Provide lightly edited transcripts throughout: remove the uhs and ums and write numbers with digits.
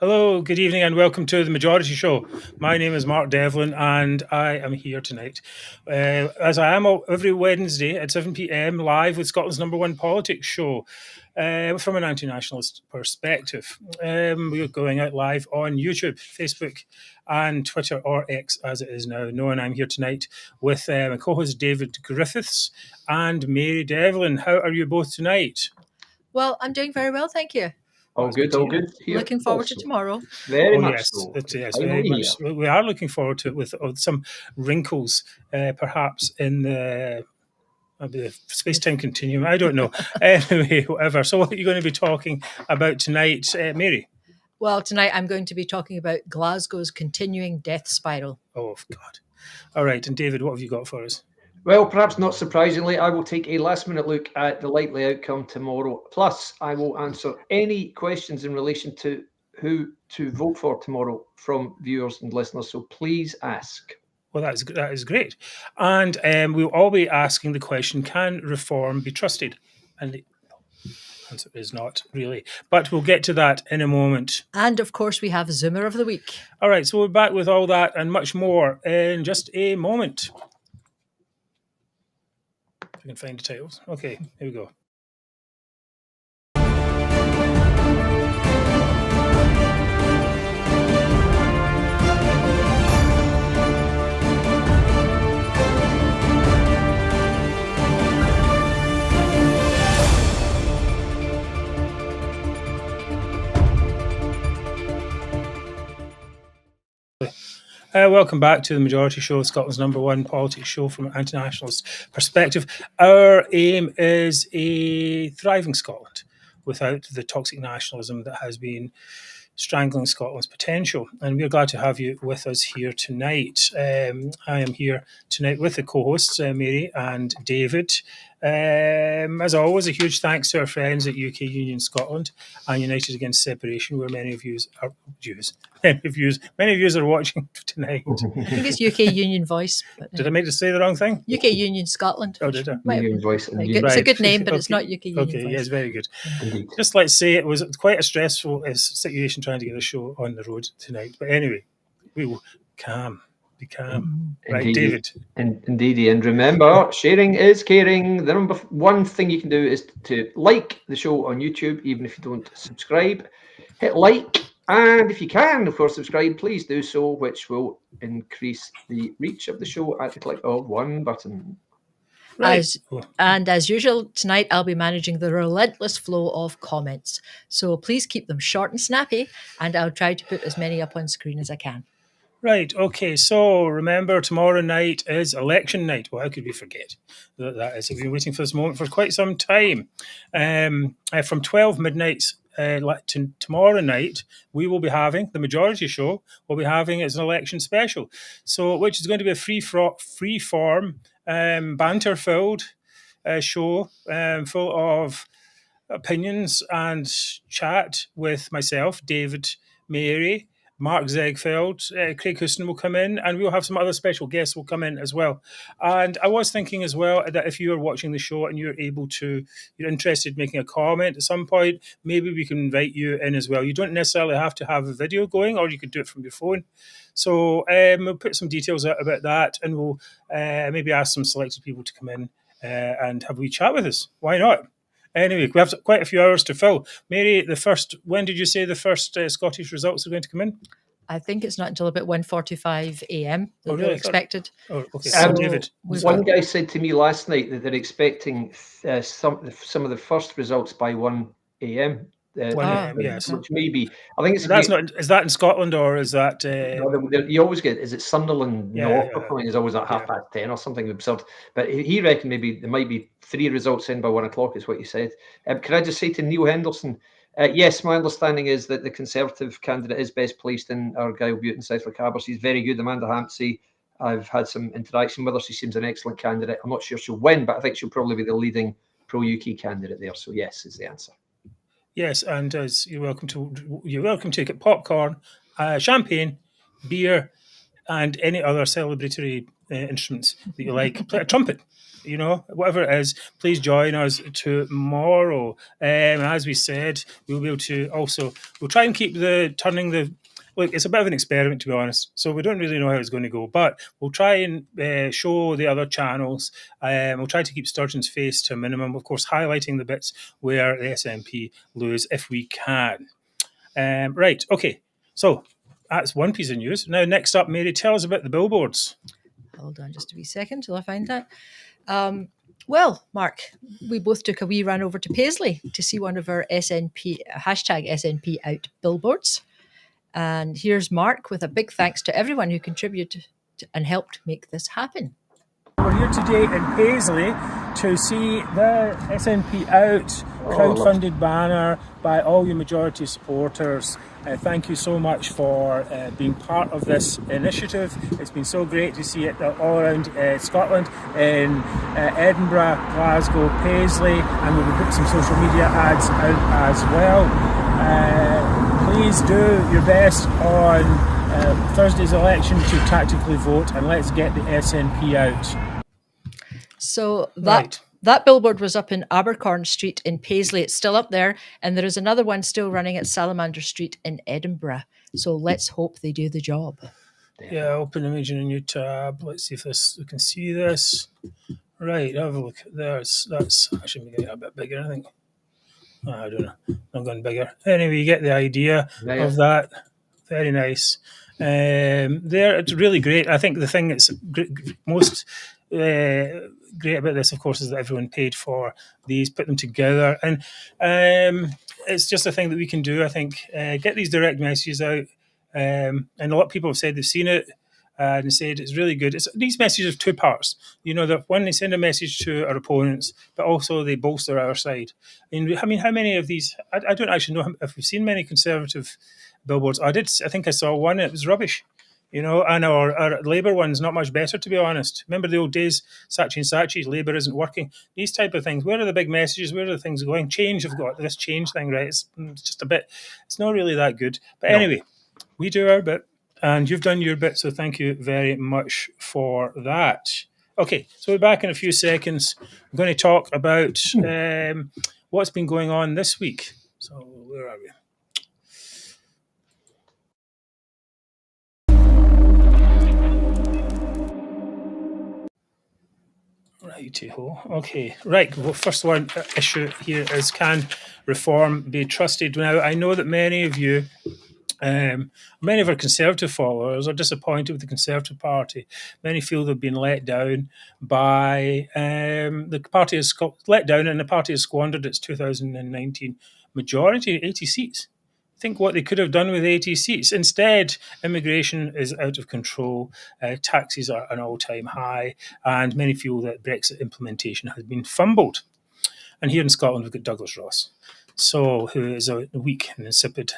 Hello, good evening, and welcome to the Majority Show. My name is Mark Devlin, and I am here tonight, as I am every Wednesday at 7 p.m. live with Scotland's number one politics show from an anti-nationalist perspective. We're going out live on YouTube, Facebook, and Twitter, or X as it is now known. I'm here tonight with my co-host David Griffiths and Mary Devlin. How are you both tonight? Well, I'm doing very well, thank you. All good here. Looking forward to tomorrow. Very much yes, so. yes, very much. We are looking forward to it with some wrinkles, perhaps in the space-time continuum. I don't know. Anyway, whatever. So, what are you going to be talking about tonight, Mary? Well, tonight I'm going to be talking about Glasgow's continuing death spiral. Oh, God. All right. And David, what have you got for us? Well, perhaps not surprisingly, I will take a last-minute look at the likely outcome tomorrow. Plus, I will answer any questions in relation to who to vote for tomorrow from viewers and listeners. So please ask. Well, that is great. And we'll all be asking the question, can reform be trusted? And the answer is not really. But we'll get to that in a moment. And, of course, we have Zummer of the Week. All right, so we're back with all that and much more in just a moment. If I can find the titles. Okay, here we go. Welcome back to the Majority Show, Scotland's number one politics show from an anti-nationalist perspective. Our aim is a thriving Scotland without the toxic nationalism that has been strangling Scotland's potential. And we're glad to have you with us here tonight. I am here tonight with the co-hosts, Mary and David. As always, a huge thanks to our friends at UK Union Scotland and United Against Separation, where many of you are watching tonight. I think it's UK Union Voice. But, did I make to say the wrong thing? UK Union Scotland. Oh, did I? Union Voice. It's a good name, but it's not UK Union Okay, Voice. yes, very good. Indeed. Just let's say it was quite a stressful situation trying to get a show on the road tonight. But anyway, we will be calm. Right, Indeed. David? Indeed. And remember, sharing is caring. The number one thing you can do is to like the show on YouTube, even if you don't subscribe. Hit like, and if you can, of course, subscribe, please do so, which will increase the reach of the show at the click of one button. Right. As usual, tonight I'll be managing the relentless flow of comments. So please keep them short and snappy, and I'll try to put as many up on screen as I can. Right, okay, so remember tomorrow night is election night. Well, how could we forget that is? We've been waiting for this moment for quite some time. From 12 midnight to tomorrow night, we will be having, the Majority Show, we'll be having as an election special. So, which is going to be a free-form, banter-filled show full of opinions and chat with myself, David, Mary, Mark Zegfeld, Craig Houston will come in, and we'll have some other special guests will come in as well. And I was thinking as well that if you are watching the show and you're interested in making a comment at some point, maybe we can invite you in as well. You don't necessarily have to have a video going, or you could do it from your phone. So we'll put some details out about that, and we'll maybe ask some selected people to come in and have a wee chat with us. Why not? Anyway, we have quite a few hours to fill. Mary, when did you say the first Scottish results are going to come in? I think it's not until about 1:45 a.m. that really? they're expected. Oh, okay. So David, one guy said to me last night that they're expecting some of the first results by 1 a.m. 1 a.m. Yes, which may be. I think it's. That's not. Is that in Scotland or is that? You always get. Is it Sunderland North or something? Is always at 10:30 or something absurd. But he reckoned maybe there might be 3 results in by 1 o'clock. Is what he said. Can I just say to Neil Henderson? Yes, my understanding is that the Conservative candidate is best placed in Argyll, Bute, South Lochaber. She's very good, Amanda Hampsey. I've had some interaction with her. She seems an excellent candidate. I'm not sure she'll win, but I think she'll probably be the leading pro-UK candidate there. So yes, is the answer. Yes, and you're welcome to get popcorn, champagne, beer, and any other celebratory instruments that you like. Play a trumpet. You know, whatever it is, please join us tomorrow. As we said, we'll be able to also, we'll try and keep turning the, look, it's a bit of an experiment, to be honest. So we don't really know how it's going to go, but we'll try and show the other channels. We'll try to keep Sturgeon's face to a minimum, of course, highlighting the bits where the SNP lose if we can. Right, okay. So that's one piece of news. Now, next up, Mary, tell us about the billboards. Hold on just a wee second till I find that. Well, Mark, we both took a wee run over to Paisley to see one of our #SNP out billboards. And here's Mark with a big thanks to everyone who contributed and helped make this happen. We're here today in Paisley to see the SNP Out crowdfunded banner by all your majority supporters. Thank you so much for being part of this initiative. It's been so great to see it all around Scotland, in Edinburgh, Glasgow, Paisley, and we'll put some social media ads out as well. Please do your best on Thursday's election to tactically vote, and let's get the SNP out. So that billboard was up in Abercorn Street in Paisley. It's still up there, and there is another one still running at Salamander Street in Edinburgh. So let's hope they do the job. Yeah, open image in a new tab. Let's see if we can see this. Right, have a look. That's actually making it a bit bigger, I think. I don't know. I'm going bigger. Anyway, you get the idea of that. Very nice. It's really great. I think the thing that's most great about this, of course, is that everyone paid for these, put them together, and it's just a thing that we can do. I think get these direct messages out, and a lot of people have said they've seen it and said it's really good. These messages have two parts. You know, that one, they send a message to our opponents, but also they bolster our side. I mean, how many of these? I don't actually know if we've seen many Conservative billboards. I think I saw one. It was rubbish. You know, and our Labour one's not much better, to be honest. Remember the old days, Saatchi and Saatchi, Labour isn't working. These type of things. Where are the big messages? Where are the things going? Change have got this change thing, right? It's just a bit, it's not really that good. But anyway, we do our bit, and you've done your bit, so thank you very much for that. Okay, so we're back in a few seconds. I'm going to talk about what's been going on this week. So where are we? Righty-ho. Okay, right. Well, first one issue here is, can reform be trusted? Now, I know that many of you, many of our Conservative followers are disappointed with the Conservative Party. Many feel they've been let down by the party has let down, and the party has squandered its 2019 majority, 80 seats. Think what they could have done with 80 seats. Instead, immigration is out of control, taxes are an all-time high, and many feel that Brexit implementation has been fumbled. And here in Scotland, we've got Douglas Ross, who is a weak and insipid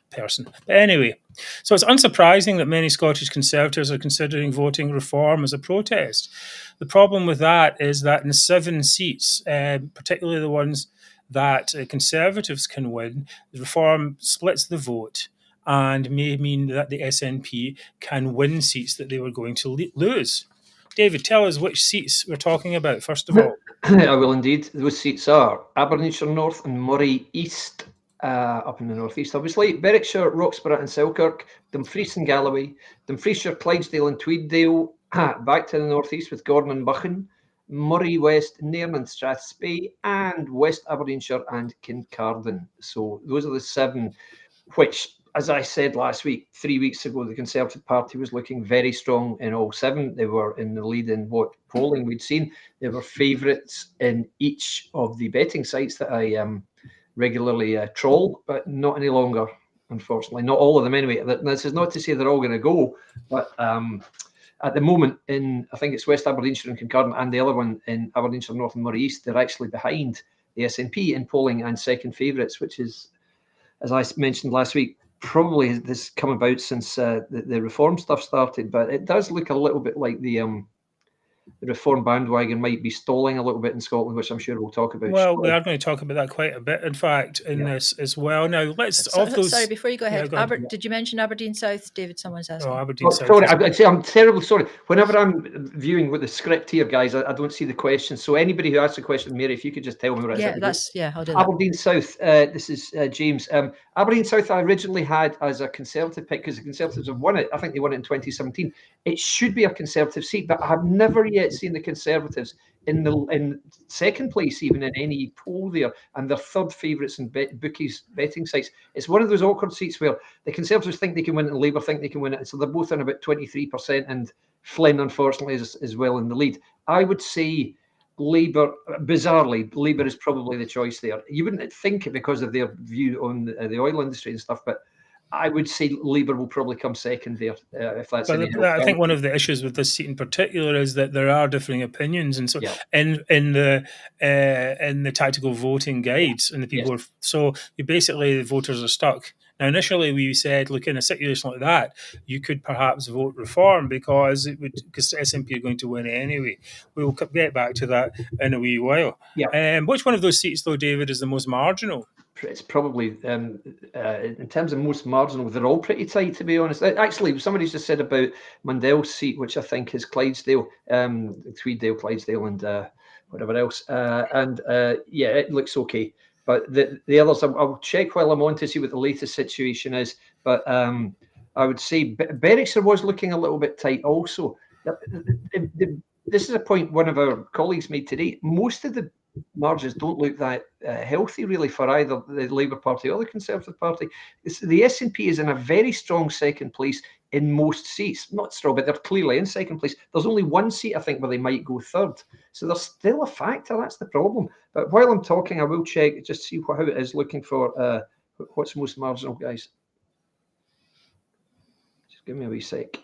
person. But anyway, so it's unsurprising that many Scottish Conservatives are considering voting reform as a protest. The problem with that is that in 7 seats, particularly the ones that Conservatives can win, reform splits the vote and may mean that the SNP can win seats that they were going to lose. David, tell us which seats we're talking about, first of all. I will indeed. Those seats are Aberdeenshire North and Moray East, up in the northeast, obviously. Berwickshire, Roxburgh and Selkirk, Dumfries and Galloway, Dumfriesshire, Clydesdale and Tweeddale, back to the northeast with Gordon and Buchan, Moray West, Nairn and Strathspey, and West Aberdeenshire and Kincardine. So those are the 7, which, as I said last week, 3 weeks ago, the Conservative Party was looking very strong in all 7. They were in the lead in what polling we'd seen. They were favourites in each of the betting sites that I regularly troll, but not any longer, unfortunately. Not all of them anyway. This is not to say they're all going to go, but at the moment, I think it's West Aberdeenshire and Kincardine, and the other one in Aberdeenshire North and Moray East, they're actually behind the SNP in polling and second favourites, which is, as I mentioned last week, probably this come about since the reform stuff started. But it does look a little bit like the Reform bandwagon might be stalling a little bit in Scotland, which I'm sure we'll talk about. Well, we are going to talk about that quite a bit, in fact, in this as well. Now, let's sorry, before you go ahead, did you mention Aberdeen South, David? Someone's asking. Oh, Aberdeen South. Sorry, I'd say I'm terribly sorry. Whenever I'm viewing with the script here, guys, I don't see the question. So anybody who asks a question, Mary, if you could just tell me what it is. I'll do that. Aberdeen South. This is James. Aberdeen South I originally had as a Conservative pick because the Conservatives have won it. I think they won it in 2017. It should be a Conservative seat, but I have never yet seen the Conservatives in second place, even in any poll there, and they're third favourites in bookies betting sites. It's one of those awkward seats where the Conservatives think they can win it and Labour think they can win it, so they're both in about 23%, and Flynn, unfortunately, is well in the lead. I would say Labour, bizarrely, Labour is probably the choice there. You wouldn't think it because of their view on the oil industry and stuff, but I would say Labour will probably come second there, if that's any help. I think one of the issues with this seat in particular is that there are differing opinions, and so in the tactical voting guides, and the people so basically the voters are stuck. Now, initially we said, look, in a situation like that, you could perhaps vote Reform because SNP are going to win anyway. We will get back to that in a wee while. Which one of those seats, though, David, is the most marginal? It's probably, in terms of most marginal, they're all pretty tight, to be honest. Actually, somebody's just said about Mundell's seat, which I think is Clydesdale, Tweeddale, Clydesdale, and whatever else. It looks okay. But the others, I'll check while I'm on to see what the latest situation is. But I would say Berwickshire was looking a little bit tight also. This is a point one of our colleagues made today. Most of the margins don't look that healthy, really, for either the Labour Party or the Conservative Party. The SNP is in a very strong second place in most seats. Not strong, but they're clearly in second place. There's only one seat, I think, where they might go third. So there's still a factor. That's the problem. But while I'm talking, I will check, just see how it is looking for what's most marginal, guys. Just give me a wee sec.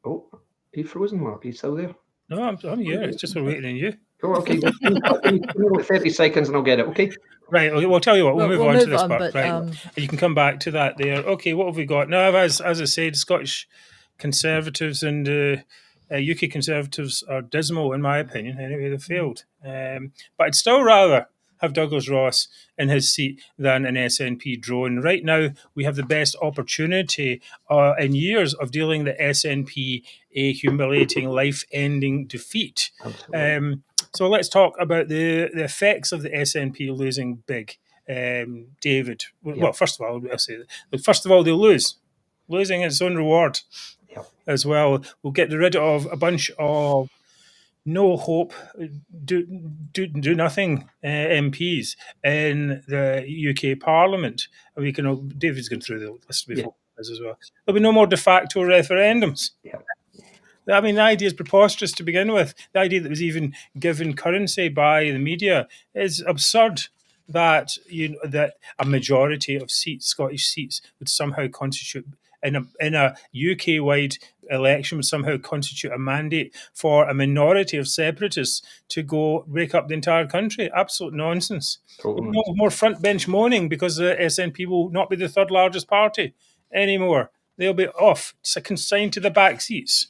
Oh, are you frozen, Mark? Are you still there? No, I'm here. It's just we're waiting on you. Oh, okay. 30 seconds and I'll get it, okay? Right, okay, well, I'll tell you what, we'll move on to this part. Right, you can come back to that there. Okay, what have we got? Now, as I said, Scottish Conservatives and UK Conservatives are dismal, in my opinion. Anyway, they failed. But I'd still rather have Douglas Ross in his seat than an SNP drone. Right now, we have the best opportunity in years of dealing the SNP a humiliating, life-ending defeat. So let's talk about the effects of the SNP losing big. David, well, first of all, I'll say that. First of all, they'll lose. Losing its own reward as well. We'll get rid of a bunch of no hope, do nothing MPs in the UK Parliament. And we can. David's going through the list before as well. There'll be no more de facto referendums. I mean, the idea is preposterous to begin with. The idea that it was even given currency by the media is absurd. That that a majority of seats, Scottish seats, would somehow constitute in a UK-wide election would somehow constitute a mandate for a minority of separatists to go break up the entire country. Absolute nonsense. Totally. No more front bench moaning because the SNP will not be the third largest party anymore. They'll be off. It's consigned to the back seats.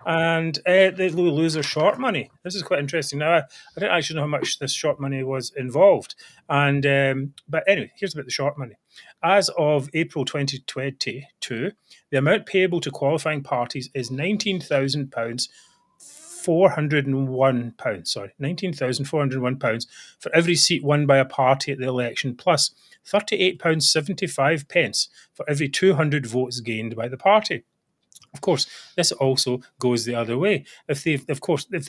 And they will lose their short money. This is quite interesting. Now, I don't actually know how much this short money was involved. And but anyway, here's about the short money. As of April 2022, the amount payable to qualifying parties is £19,401. £19,401 for every seat won by a party at the election, plus £38.75 for every 200 votes gained by the party. Of course, this also goes the other way. If they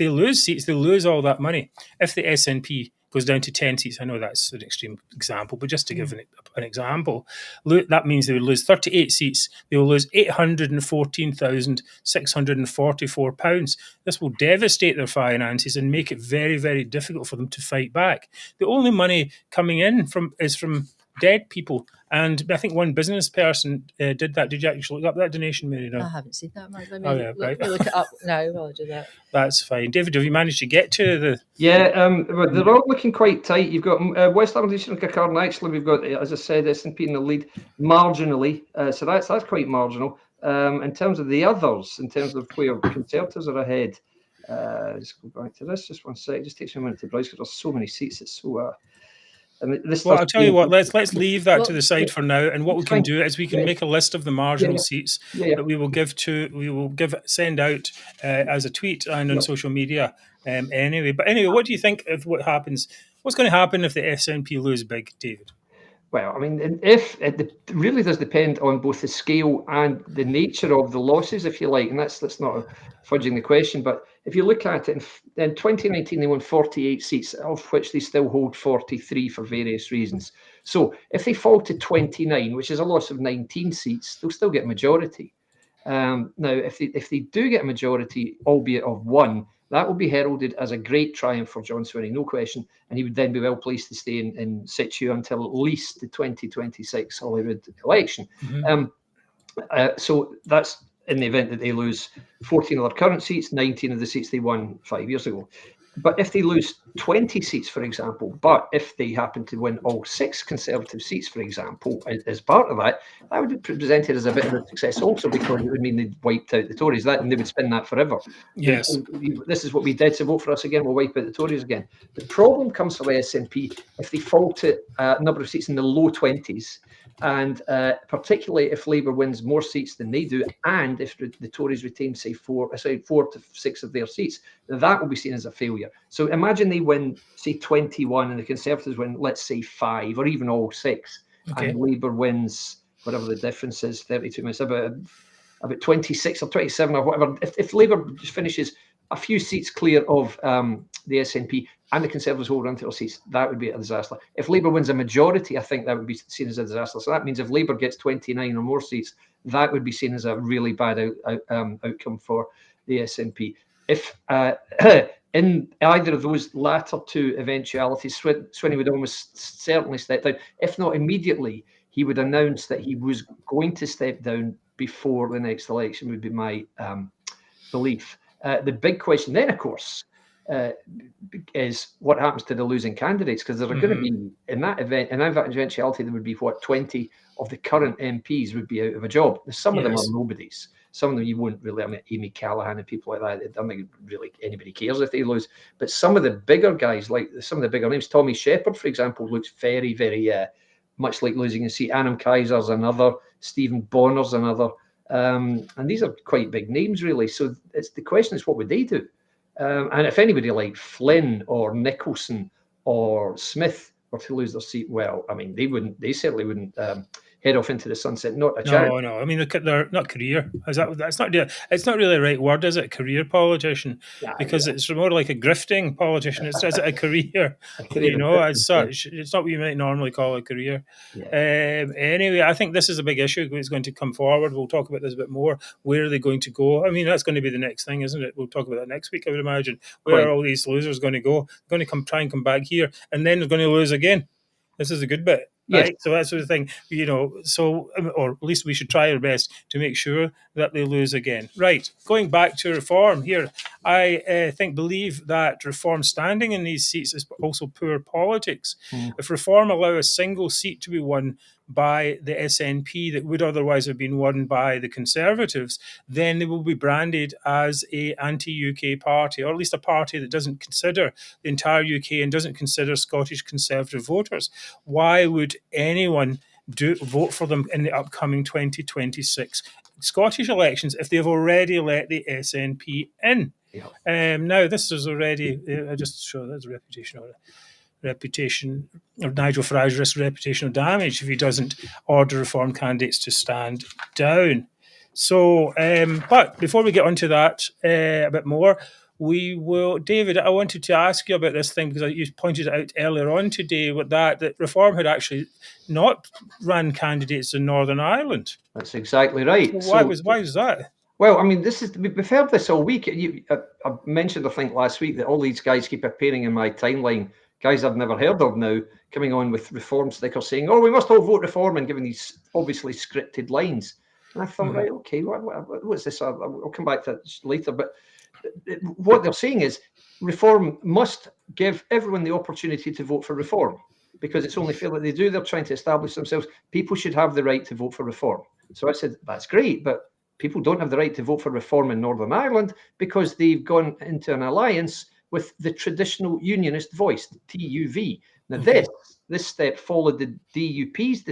lose seats, they lose all that money. If the SNP goes down to 10 seats, I know that's an extreme example, but just to give an example, that means they would lose 38 seats. They will lose £814,644. This will devastate their finances and make it very, very difficult for them to fight back. The only money coming in is from dead people. And I think one business person did that. Did you actually look up that donation, Mary? No? I haven't seen that, Mark. Let me look it up now. I'll do that. That's fine. David, have you managed to get to the... Yeah, they're all looking quite tight. You've got West Aberdeenshire and Kirkcaldy. Actually, we've got, as I said, SNP in the lead marginally. So that's quite marginal. In terms of the others, in terms of where Conservatives are ahead, Let's go back to this. Just one sec. Just takes me a minute to browse because there's so many seats. It's so. Well, I'll tell you what. Let's leave that to the side for now. And what we can do is we can make a list of the marginal seats that we will send out as a tweet and on social media. Anyway, what do you think of what happens? What's going to happen if the SNP lose big, David? Well, I mean, if it really does depend on both the scale and the nature of the losses, if you like, and that's not fudging the question. But if you look at it, in 2019 they won 48 seats, of which they still hold 43 for various reasons. So if they fall to 29, which is a loss of 19 seats, they'll still get a majority. Now, if they do get a majority, albeit of one, that will be heralded as a great triumph for John Swinney, no question, and he would then be well placed to stay in situ until at least the 2026 Holyrood election. So that's in the event that they lose 14 of their current seats, 19 of the seats they won 5 years ago. But if they lose 20 seats, for example, but if they happen to win all 6 Conservative seats, for example, as part of that, that would be presented as a bit of a success also, because it would mean they'd wiped out the Tories, and they would spin that forever. Yes. This is what we did, so vote for us again, we'll wipe out the Tories again. The problem comes for the SNP if they fall to a number of seats in the low 20s, and particularly if Labour wins more seats than they do, and if the Tories retain, say, 4 to 6 of their seats, that will be seen as a failure. So imagine they win, say, 21, and the Conservatives win, let's say, 5, or even all 6, and Labour wins whatever the difference is, 32 minutes, about 26 or 27 or whatever. If Labour just finishes a few seats clear of the SNP and the Conservatives hold on to their seats, that would be a disaster. If Labour wins a majority, I think that would be seen as a disaster. So that means if Labour gets 29 or more seats, that would be seen as a really bad outcome for the SNP. If in either of those latter two eventualities, Swinney would almost certainly step down. If not immediately, he would announce that he was going to step down before the next election, would be my belief. The big question then, of course, is what happens to the losing candidates, because there are going to be, in that eventuality, there would be 20 of the current MPs would be out of a job. Some of them are nobodies. Some of them you won't really, I mean, Amy Callaghan and people like that, I don't think really anybody cares if they lose. But some of the bigger guys, like some of the bigger names, Tommy Shepherd, for example, looks very, very much like losing a seat. Anam Kaiser's another, Stephen Bonner's another. And these are quite big names, really. So the question is, what would they do? And if anybody like Flynn or Nicholson or Smith were to lose their seat, well, I mean, they certainly wouldn't head off into the sunset. Not a chance. No. I mean, they're not career. It's not really the right word, is it? Career politician, because it's more like a grifting politician. It's a career, as such. It's not what you might normally call a career. Anyway, I think this is a big issue. It's going to come forward. We'll talk about this a bit more. Where are they going to go? I mean, that's going to be the next thing, isn't it? We'll talk about that next week, I would imagine. Where are all these losers going to go? They're going to try and come back here, and then they're going to lose again. This is a good bit. Right? So that's the thing, or at least we should try our best to make sure that they lose again. Right, going back to reform here, I believe that reform standing in these seats is also poor politics. If reform allow a single seat to be won by the SNP that would otherwise have been won by the Conservatives, then they will be branded as a anti-UK party, or at least a party that doesn't consider the entire UK and doesn't consider Scottish Conservative voters. Why would anyone vote for them in the upcoming 2026 Scottish elections if they've already let the SNP in? Now, this is already, I just show that's reputation of Nigel Farage risks reputational damage if he doesn't order reform candidates to stand down. So, but before we get onto that a bit more, David, I wanted to ask you about this thing because you pointed out earlier on today with that Reform had actually not ran candidates in Northern Ireland. That's exactly right. So why was that? Well, I mean, we've heard this all week. I mentioned, I think, last week that all these guys keep appearing in my timeline. Guys I've never heard of now coming on with reform stickers saying, "Oh, we must all vote reform," and giving these obviously scripted lines. And I thought, right, okay, what's this? I'll come back to that later. But what they're saying is reform must give everyone the opportunity to vote for reform because it's only fair that they do. They're trying to establish themselves. People should have the right to vote for reform. So I said, that's great, but people don't have the right to vote for reform in Northern Ireland because they've gone into an alliance with the traditional unionist voice, TUV. Now, this step followed the DUP's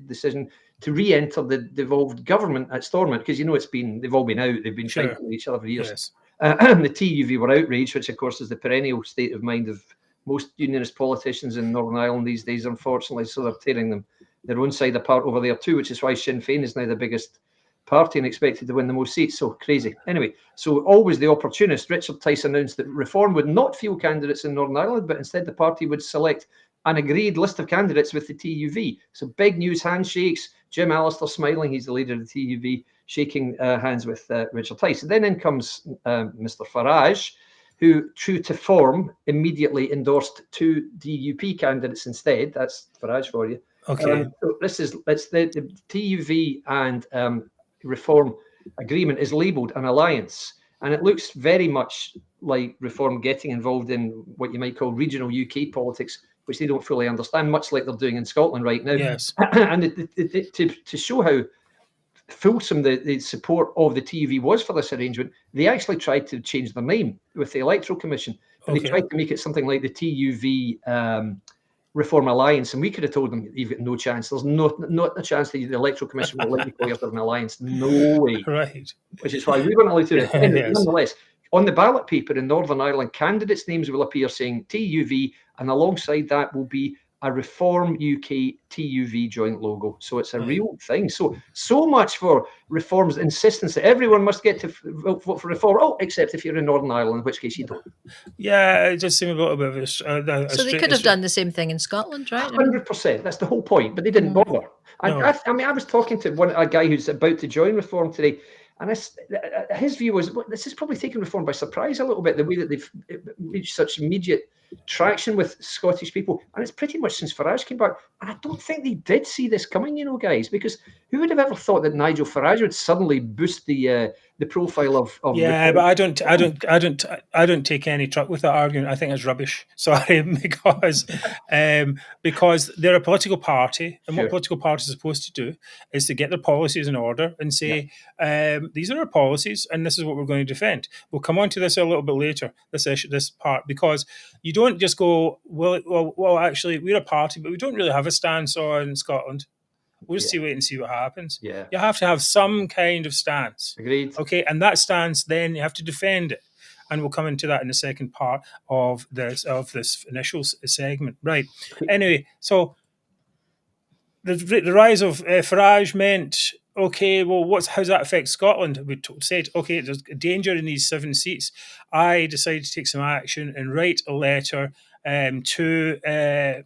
decision to re-enter the devolved government at Stormont, because they've all been out, they've been fighting with each other for years. Yes. The TUV were outraged, which of course is the perennial state of mind of most unionist politicians in Northern Ireland these days, unfortunately. So they're tearing their own side apart over there too, which is why Sinn Féin is now the biggest party and expected to win the most seats. So crazy. Anyway, so always the opportunist, Richard Tice announced that Reform would not field candidates in Northern Ireland, but instead the party would select an agreed list of candidates with the TUV. So big news, handshakes. Jim Allister smiling, he's the leader of the TUV, shaking hands with Richard Tice. And then in comes Mr. Farage, who, true to form, immediately endorsed 2 DUP candidates instead. That's Farage for you. Okay. So it's the TUV and Reform agreement is labelled an alliance, and it looks very much like Reform getting involved in what you might call regional UK politics, which they don't fully understand, much like they're doing in Scotland right now. Yes. And to show how fulsome the support of the TUV was for this arrangement, they actually tried to change their name with the Electoral Commission. But they tried to make it something like the TUV Reform Alliance, and we could have told them, you've got no chance. There's not a chance that the Electoral Commission will let you call yourself an alliance. No way. Right. Which is why we weren't allowed to do it. Yes. Nonetheless, on the ballot paper in Northern Ireland, candidates' names will appear saying TUV, and alongside that will be a Reform UK TUV joint logo. So it's a real thing. So much for Reform's insistence that everyone must get to vote for Reform. Oh, except if you're in Northern Ireland, in which case you don't. Yeah, it just seemed a little bit of a so they could have done the same thing in Scotland, right? 100%. That's the whole point. But they didn't bother. No. I was talking to a guy who's about to join Reform today, and his view was, this is probably taken Reform by surprise a little bit, the way that they've reached such immediate traction with Scottish people, and it's pretty much since Farage came back. And I don't think they did see this coming, guys, because who would have ever thought that Nigel Farage would suddenly boost the profile of yeah, but I don't take any truck with that argument. I think it's rubbish. Sorry, because they're a political party, and what political parties are supposed to do is to get their policies in order and say, these are our policies, and this is what we're going to defend. We'll come on to this a little bit later, this part, because you don't just go, well, actually, we're a party, but we don't really have a stance on Scotland. We'll just wait and see what happens. Yeah. You have to have some kind of stance. Agreed. Okay, and that stance, then you have to defend it. And we'll come into that in the second part of this initial segment. Right. Anyway, so the rise of Farage meant, okay, well, how does that affect Scotland? We said, okay, there's a danger in these 7 seats. I decided to take some action and write a letter to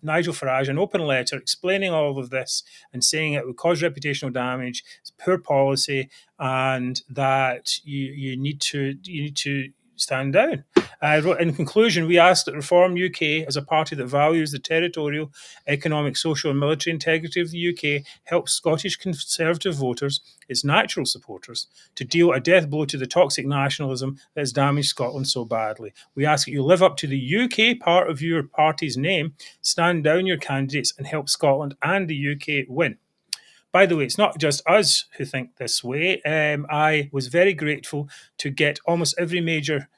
Nigel Farage, an open letter explaining all of this and saying it would cause reputational damage, it's poor policy, and that you need to stand down. I wrote, in conclusion, we ask that Reform UK, as a party that values the territorial, economic, social and military integrity of the UK, help Scottish Conservative voters, its natural supporters, to deal a death blow to the toxic nationalism that has damaged Scotland so badly. We ask that you live up to the UK part of your party's name, stand down your candidates and help Scotland and the UK win. By the way, it's not just us who think this way. I was very grateful to get almost every major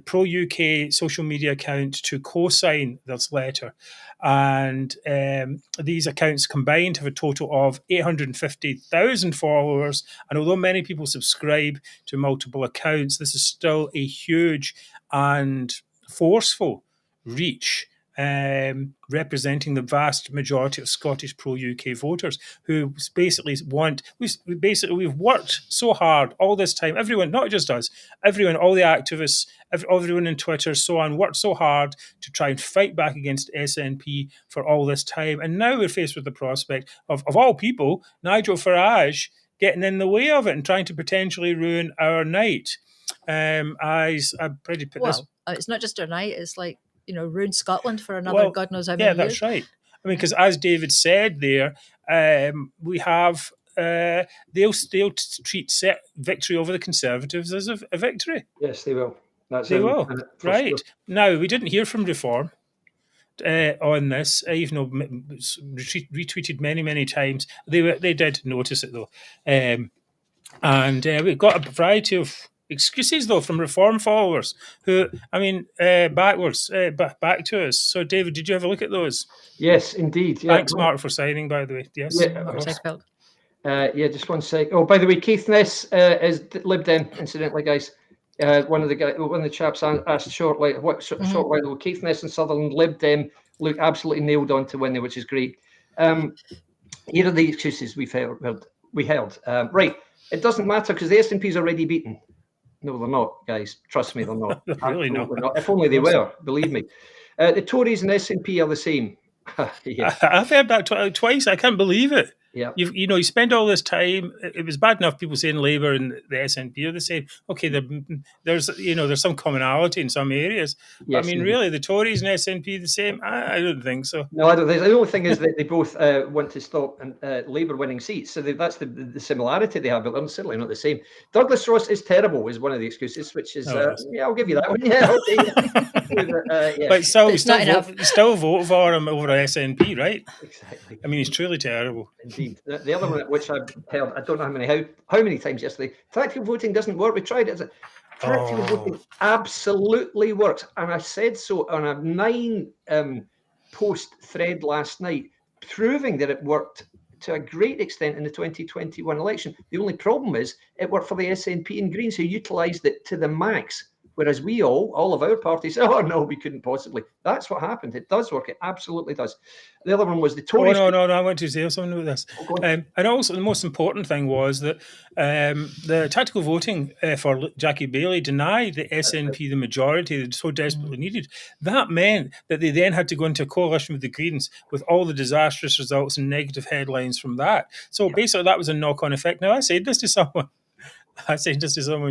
pro-UK social media account to co-sign this letter. And these accounts combined have a total of 850,000 followers. And although many people subscribe to multiple accounts, this is still a huge and forceful reach, representing the vast majority of Scottish pro-UK voters who basically we've worked so hard all this time. Everyone, not just us, everyone, all the activists, everyone on Twitter, so on, worked so hard to try and fight back against SNP for all this time. And now we're faced with the prospect of all people, Nigel Farage getting in the way of it and trying to potentially ruin our night. I'm pretty put this. It's not just our night, it's like, ruin Scotland for another God knows how many years. Yeah, that's right. I mean, because as David said there, we have they'll treat victory over the Conservatives as a victory. Yes, they will. They will. Right. Sure. Now, we didn't hear from Reform on this, even though retweeted many, many times. They did notice it, though. And we've got a variety of excuses, though, from Reform followers who, backwards, back to us. So, David, did you have a look at those? Yes, indeed. Yeah. Thanks, Mark, for signing, by the way. Yes. Yeah, Mark Segfeld. Yeah, just one sec. Oh, by the way, Keith Ness is Lib Dem, incidentally, guys. One of the chaps asked short while ago. Keith Ness and Sutherland, Lib Dem, look absolutely nailed on to win there, which is great. Here are the excuses we held. Right, it doesn't matter because the SNP's already beaten. No, they're not, guys. Trust me, they're not. Really not. If only they were, believe me. The Tories and SNP are the same. Yeah. I've heard that twice. I can't believe it. Yeah. You spend all this time. It was bad enough people saying Labour and the SNP are the same. Okay, there's some commonality in some areas. Yes, really, the Tories and SNP the same? I don't think so. No, I don't think so. The only thing is that they both want to stop Labour winning seats. So that's the similarity they have, but they're certainly not the same. Douglas Ross is terrible, is one of the excuses, which is, I'll give you that one. Yeah, okay. But still vote for him over SNP, right? Exactly. He's truly terrible. Indeed. The other one, which I've heard, I don't know how many times yesterday, tactical voting doesn't work. We tried it. Tactical voting absolutely works. And I said so on a 9 post thread last night, proving that it worked to a great extent in the 2021 election. The only problem is it worked for the SNP and Greens, who utilised it to the max. Whereas we all of our parties, oh no, we couldn't possibly. That's what happened. It does work. It absolutely does. The other one was the Tories. No, I want to say something about this. And also, the most important thing was that the tactical voting for Jackie Baillie denied the SNP the majority they so desperately needed. That meant that they then had to go into a coalition with the Greens with all the disastrous results and negative headlines from that. So basically, that was a knock-on effect. Now, I said this to someone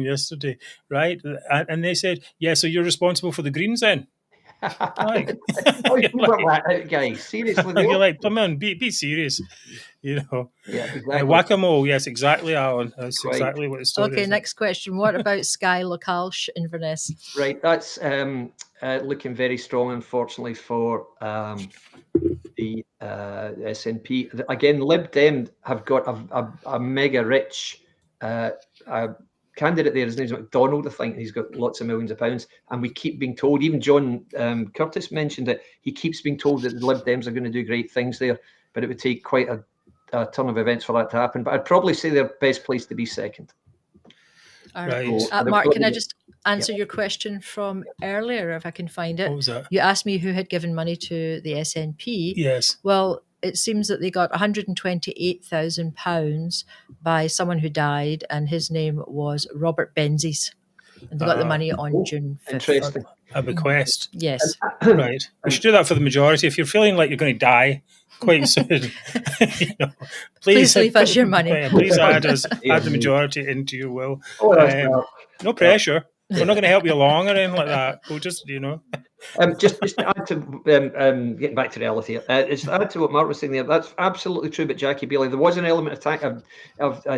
yesterday, right? And they said, yeah, so you're responsible for the Greens then? Guys, seriously. You're like, come on, be serious. Yeah, exactly. Whack-a-mole, yes, exactly, Alan. That's exactly what the story is. Okay, next question. What about Sky Locale Inverness? Right, that's looking very strong, unfortunately, for the SNP. Again, Lib Dem have got a mega rich candidate there. His name's McDonald, I think. He's got lots of millions of pounds, and we keep being told. Even John Curtis mentioned it. He keeps being told that the Lib Dems are going to do great things there, but it would take quite a turn of events for that to happen. But I'd probably say they're best placed to be second. All right. So, Mark, can I just answer your question from earlier, if I can find it? What was that? You asked me who had given money to the SNP. Yes. Well, it seems that they got £128,000 by someone who died, and his name was Robert Benzies. And they got the money on June 5th. Interesting. A bequest. Yes. Right. We should do that for the majority. If you're feeling like you're going to die quite soon, please leave us your money. Please add the majority into your will. No pressure. We're not going to help you along or anything like that. We'll just, just to add to getting back to reality, just to add to what Mark was saying there, that's absolutely true about Jackie Baillie. There was an element of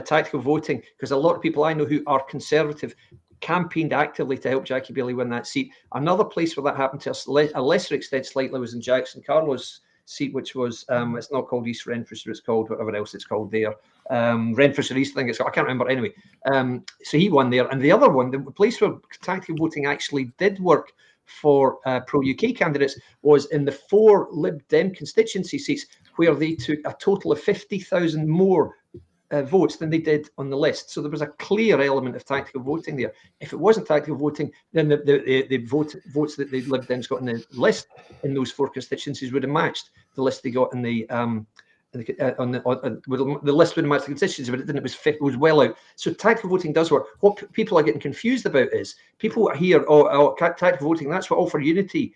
tactical voting, because a lot of people I know who are conservative campaigned actively to help Jackie Baillie win that seat. Another place where that happened to a lesser extent slightly was in Jackson Carlo's seat, which was it's not called East Renfrewshire, it's called whatever else it's called there. Renfrewshire East, I think it's called, I can't remember anyway. So he won there. And the other one, the place where tactical voting actually did work for pro-UK candidates was in the 4 Lib Dem constituency seats, where they took a total of 50,000 more votes than they did on the list. So there was a clear element of tactical voting there. If it wasn't tactical voting, then the votes that the Lib Dems got on the list in those 4 constituencies would have matched the list they got in the list would have matched the constituency, but it didn't. It was well out. So tactical voting does work. What people are getting confused about is people hear, tactical voting, that's what All for Unity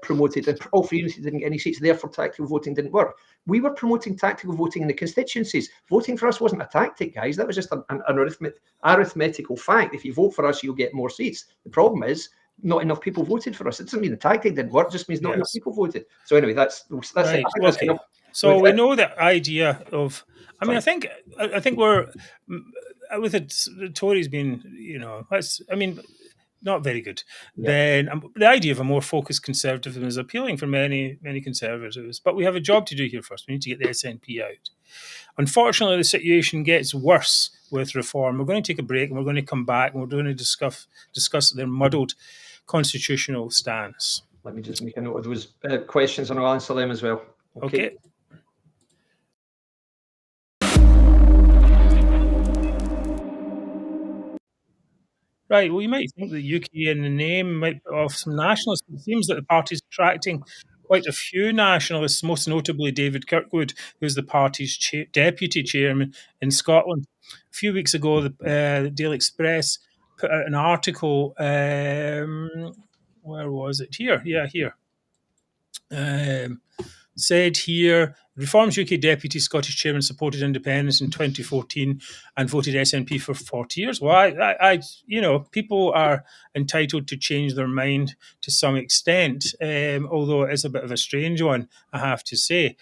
promoted, and All for Unity didn't get any seats, therefore tactical voting didn't work. We were promoting tactical voting in the constituencies. Voting for us wasn't a tactic, guys. That was just an arithmetical fact. If you vote for us, you'll get more seats. The problem is not enough people voted for us. It doesn't mean the tactic didn't work, it just means not enough people voted. So anyway, that's right. Okay. So we know the idea of, I think we're, with the Tories being, not very good, then the idea of a more focused conservatism is appealing for many conservatives. But we have a job to do here first. We need to get the SNP out. Unfortunately, the situation gets worse with reform. We're going to take a break and we're going to come back and we're going to discuss their muddled constitutional stance. Let me just make a note of those questions and I'll answer them as well. Okay. Right. Well, you might think that UK in the name might put off some nationalists. It seems that the party's attracting quite a few nationalists, most notably David Kirkwood, who's the party's deputy chairman in Scotland. A few weeks ago, the Daily Express put out an article. Where was it? Here. Yeah, here. Said here, Reform's UK Deputy Scottish Chairman supported independence in 2014 and voted SNP for 40 years. Well, people are entitled to change their mind to some extent, although it is a bit of a strange one, I have to say.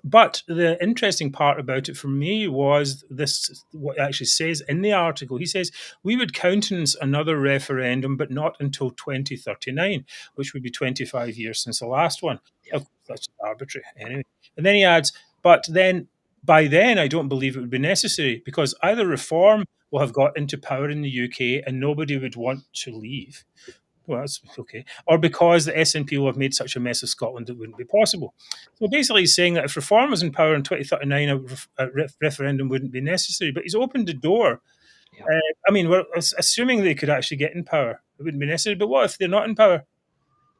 But the interesting part about it for me was this, what it actually says in the article. He says, we would countenance another referendum, but not until 2039, which would be 25 years since the last one. Of course, that's arbitrary anyway. And then he adds, but then by then, I don't believe it would be necessary because either Reform will have got into power in the UK and nobody would want to leave. Well, that's okay. Or because the SNP will have made such a mess of Scotland, it wouldn't be possible. So basically, he's saying that if Reform was in power in 2039, a referendum wouldn't be necessary. But he's opened the door. Yeah. We're assuming they could actually get in power. It wouldn't be necessary. But what if they're not in power?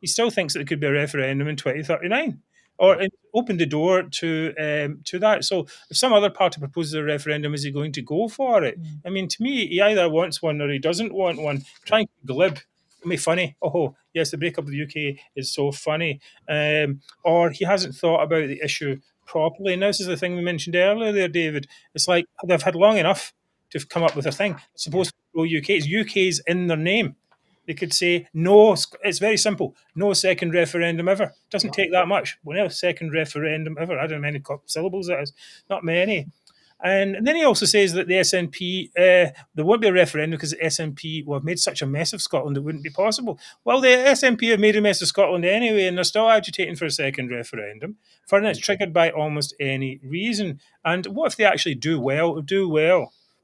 He still thinks that there could be a referendum in 2039. Or open the door to that. So if some other party proposes a referendum, is he going to go for it? I mean, to me, he either wants one or he doesn't want one. Trying to glib. Me funny. Oh, yes, the breakup of the UK is so funny. Or he hasn't thought about the issue properly. And this is the thing we mentioned earlier there, David. It's like they've had long enough to come up with a thing. It's supposed to go UK. It's UK's in their name. They could say, no, it's very simple. No second referendum ever. It doesn't take that much. Well, no second referendum ever. I don't know how many syllables that is. Not many. And then he also says that the SNP, there won't be a referendum because the SNP will have made such a mess of Scotland it wouldn't be possible. Well, the SNP have made a mess of Scotland anyway, and they're still agitating for a second referendum. For it's triggered by almost any reason. And what if they actually do well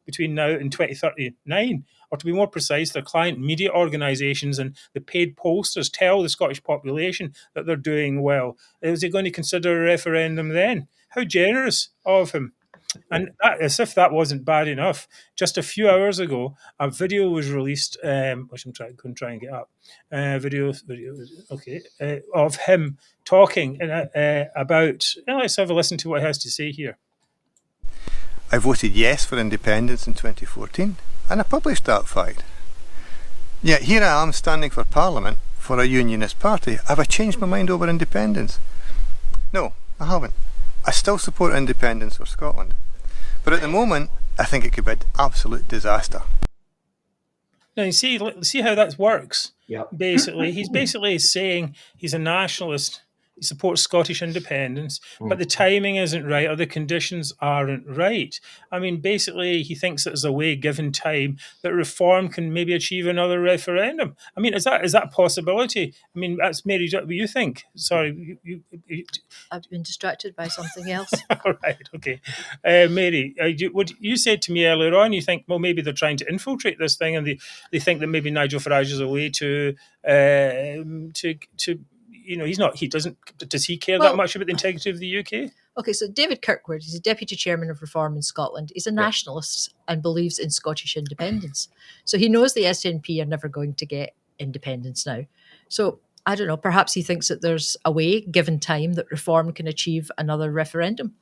between now and 2039? Or to be more precise, their client media organisations and the paid pollsters tell the Scottish population that they're doing well. Is he going to consider a referendum then? How generous of him. And as if that wasn't bad enough, just a few hours ago, a video was released, which I'm going to try and get up. Of him talking about. Let's have a listen to what he has to say here. I voted yes for independence in 2014, and I published that fact. Yet here I am standing for Parliament for a unionist party. Have I changed my mind over independence? No, I haven't. I still support independence for Scotland. But at the moment, I think it could be an absolute disaster. Now, you see how that works? Yeah. Basically, he's basically saying he's a nationalist. He supports Scottish independence, but the timing isn't right or the conditions aren't right. I mean, basically, he thinks that there's a way, given time, that Reform can maybe achieve another referendum. I mean, is that a possibility? I mean, that's Mary. What do you think? Sorry, I've been distracted by something else. All right, okay. Mary, what you said to me earlier on, you think, well, maybe they're trying to infiltrate this thing, and they think that maybe Nigel Farage is a way to he's not. He doesn't. Does he care that much about the integrity of the UK? Okay, so David Kirkwood, he's a deputy chairman of Reform in Scotland. He's a nationalist and believes in Scottish independence. So he knows the SNP are never going to get independence now. So I don't know. Perhaps he thinks that there's a way, given time, that Reform can achieve another referendum.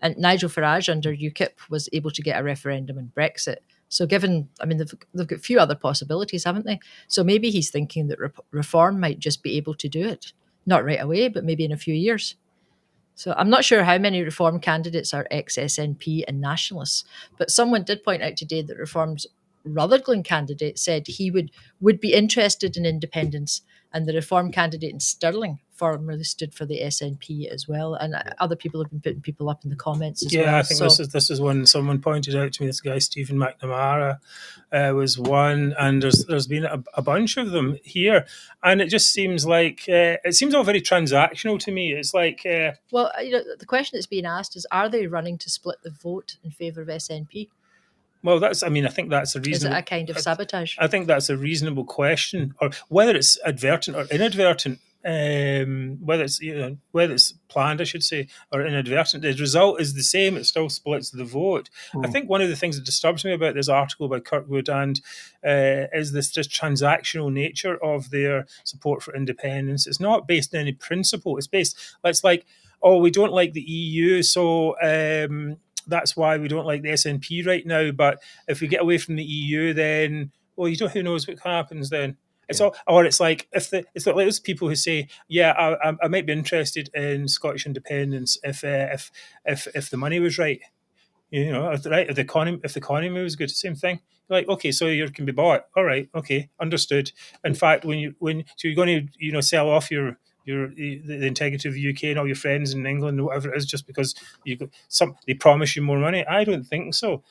And Nigel Farage under UKIP was able to get a referendum on Brexit. So they've got a few other possibilities, haven't they? So maybe he's thinking that Reform might just be able to do it. Not right away, but maybe in a few years. So I'm not sure how many Reform candidates are ex-SNP and nationalists, but someone did point out today that Reform's Rutherglen candidate said he would be interested in independence, and the Reform candidate in Stirling formerly stood for the SNP as well, and other people have been putting people up in the comments as well. Yeah, I think this is one someone pointed out to me. This guy Stephen McNamara was one, and there's been a bunch of them here, and it just seems like it seems all very transactional to me. It's like well, the question that's being asked is, are they running to split the vote in favour of SNP? Well, I think that's a reasonable. Is it a kind of sabotage? I think that's a reasonable question, or whether it's advertent or inadvertent. Whether it's planned, I should say, or inadvertent, the result is the same. It still splits the vote. I think one of the things that disturbs me about this article by Kirkwood and is this just transactional nature of their support for independence. It's not based on any principle. It's based. It's like, oh, we don't like the EU, so that's why we don't like the SNP right now. But if we get away from the EU, then who knows what happens then. It's all, or it's like it's like those people who say, yeah, I might be interested in Scottish independence if the money was right, if the economy was good, same thing. Like, okay, so you can be bought. All right, okay, understood. In fact, when you're going to sell off the integrity of the UK and all your friends in England, whatever it is, just because they promise you more money. I don't think so.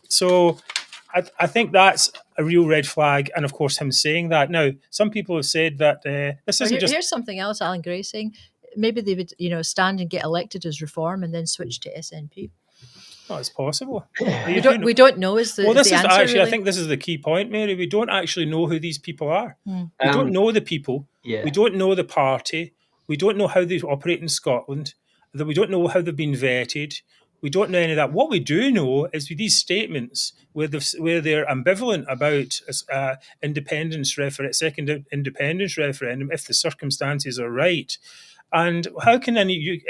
So I think that's a real red flag, and of course him saying that. Now, some people have said that this isn't just... Here's something else Alan Gray saying. Maybe they would, stand and get elected as Reform and then switch to SNP. Oh, it's possible. We don't know is the answer, actually, really? I think this is the key point, Mary. We don't actually know who these people are. We don't know the people. Yeah. We don't know the party. We don't know how they operate in Scotland. We don't know how they've been vetted. We don't know any of that. What we do know is with these statements where they're ambivalent about second independence referendum if the circumstances are right. And how can any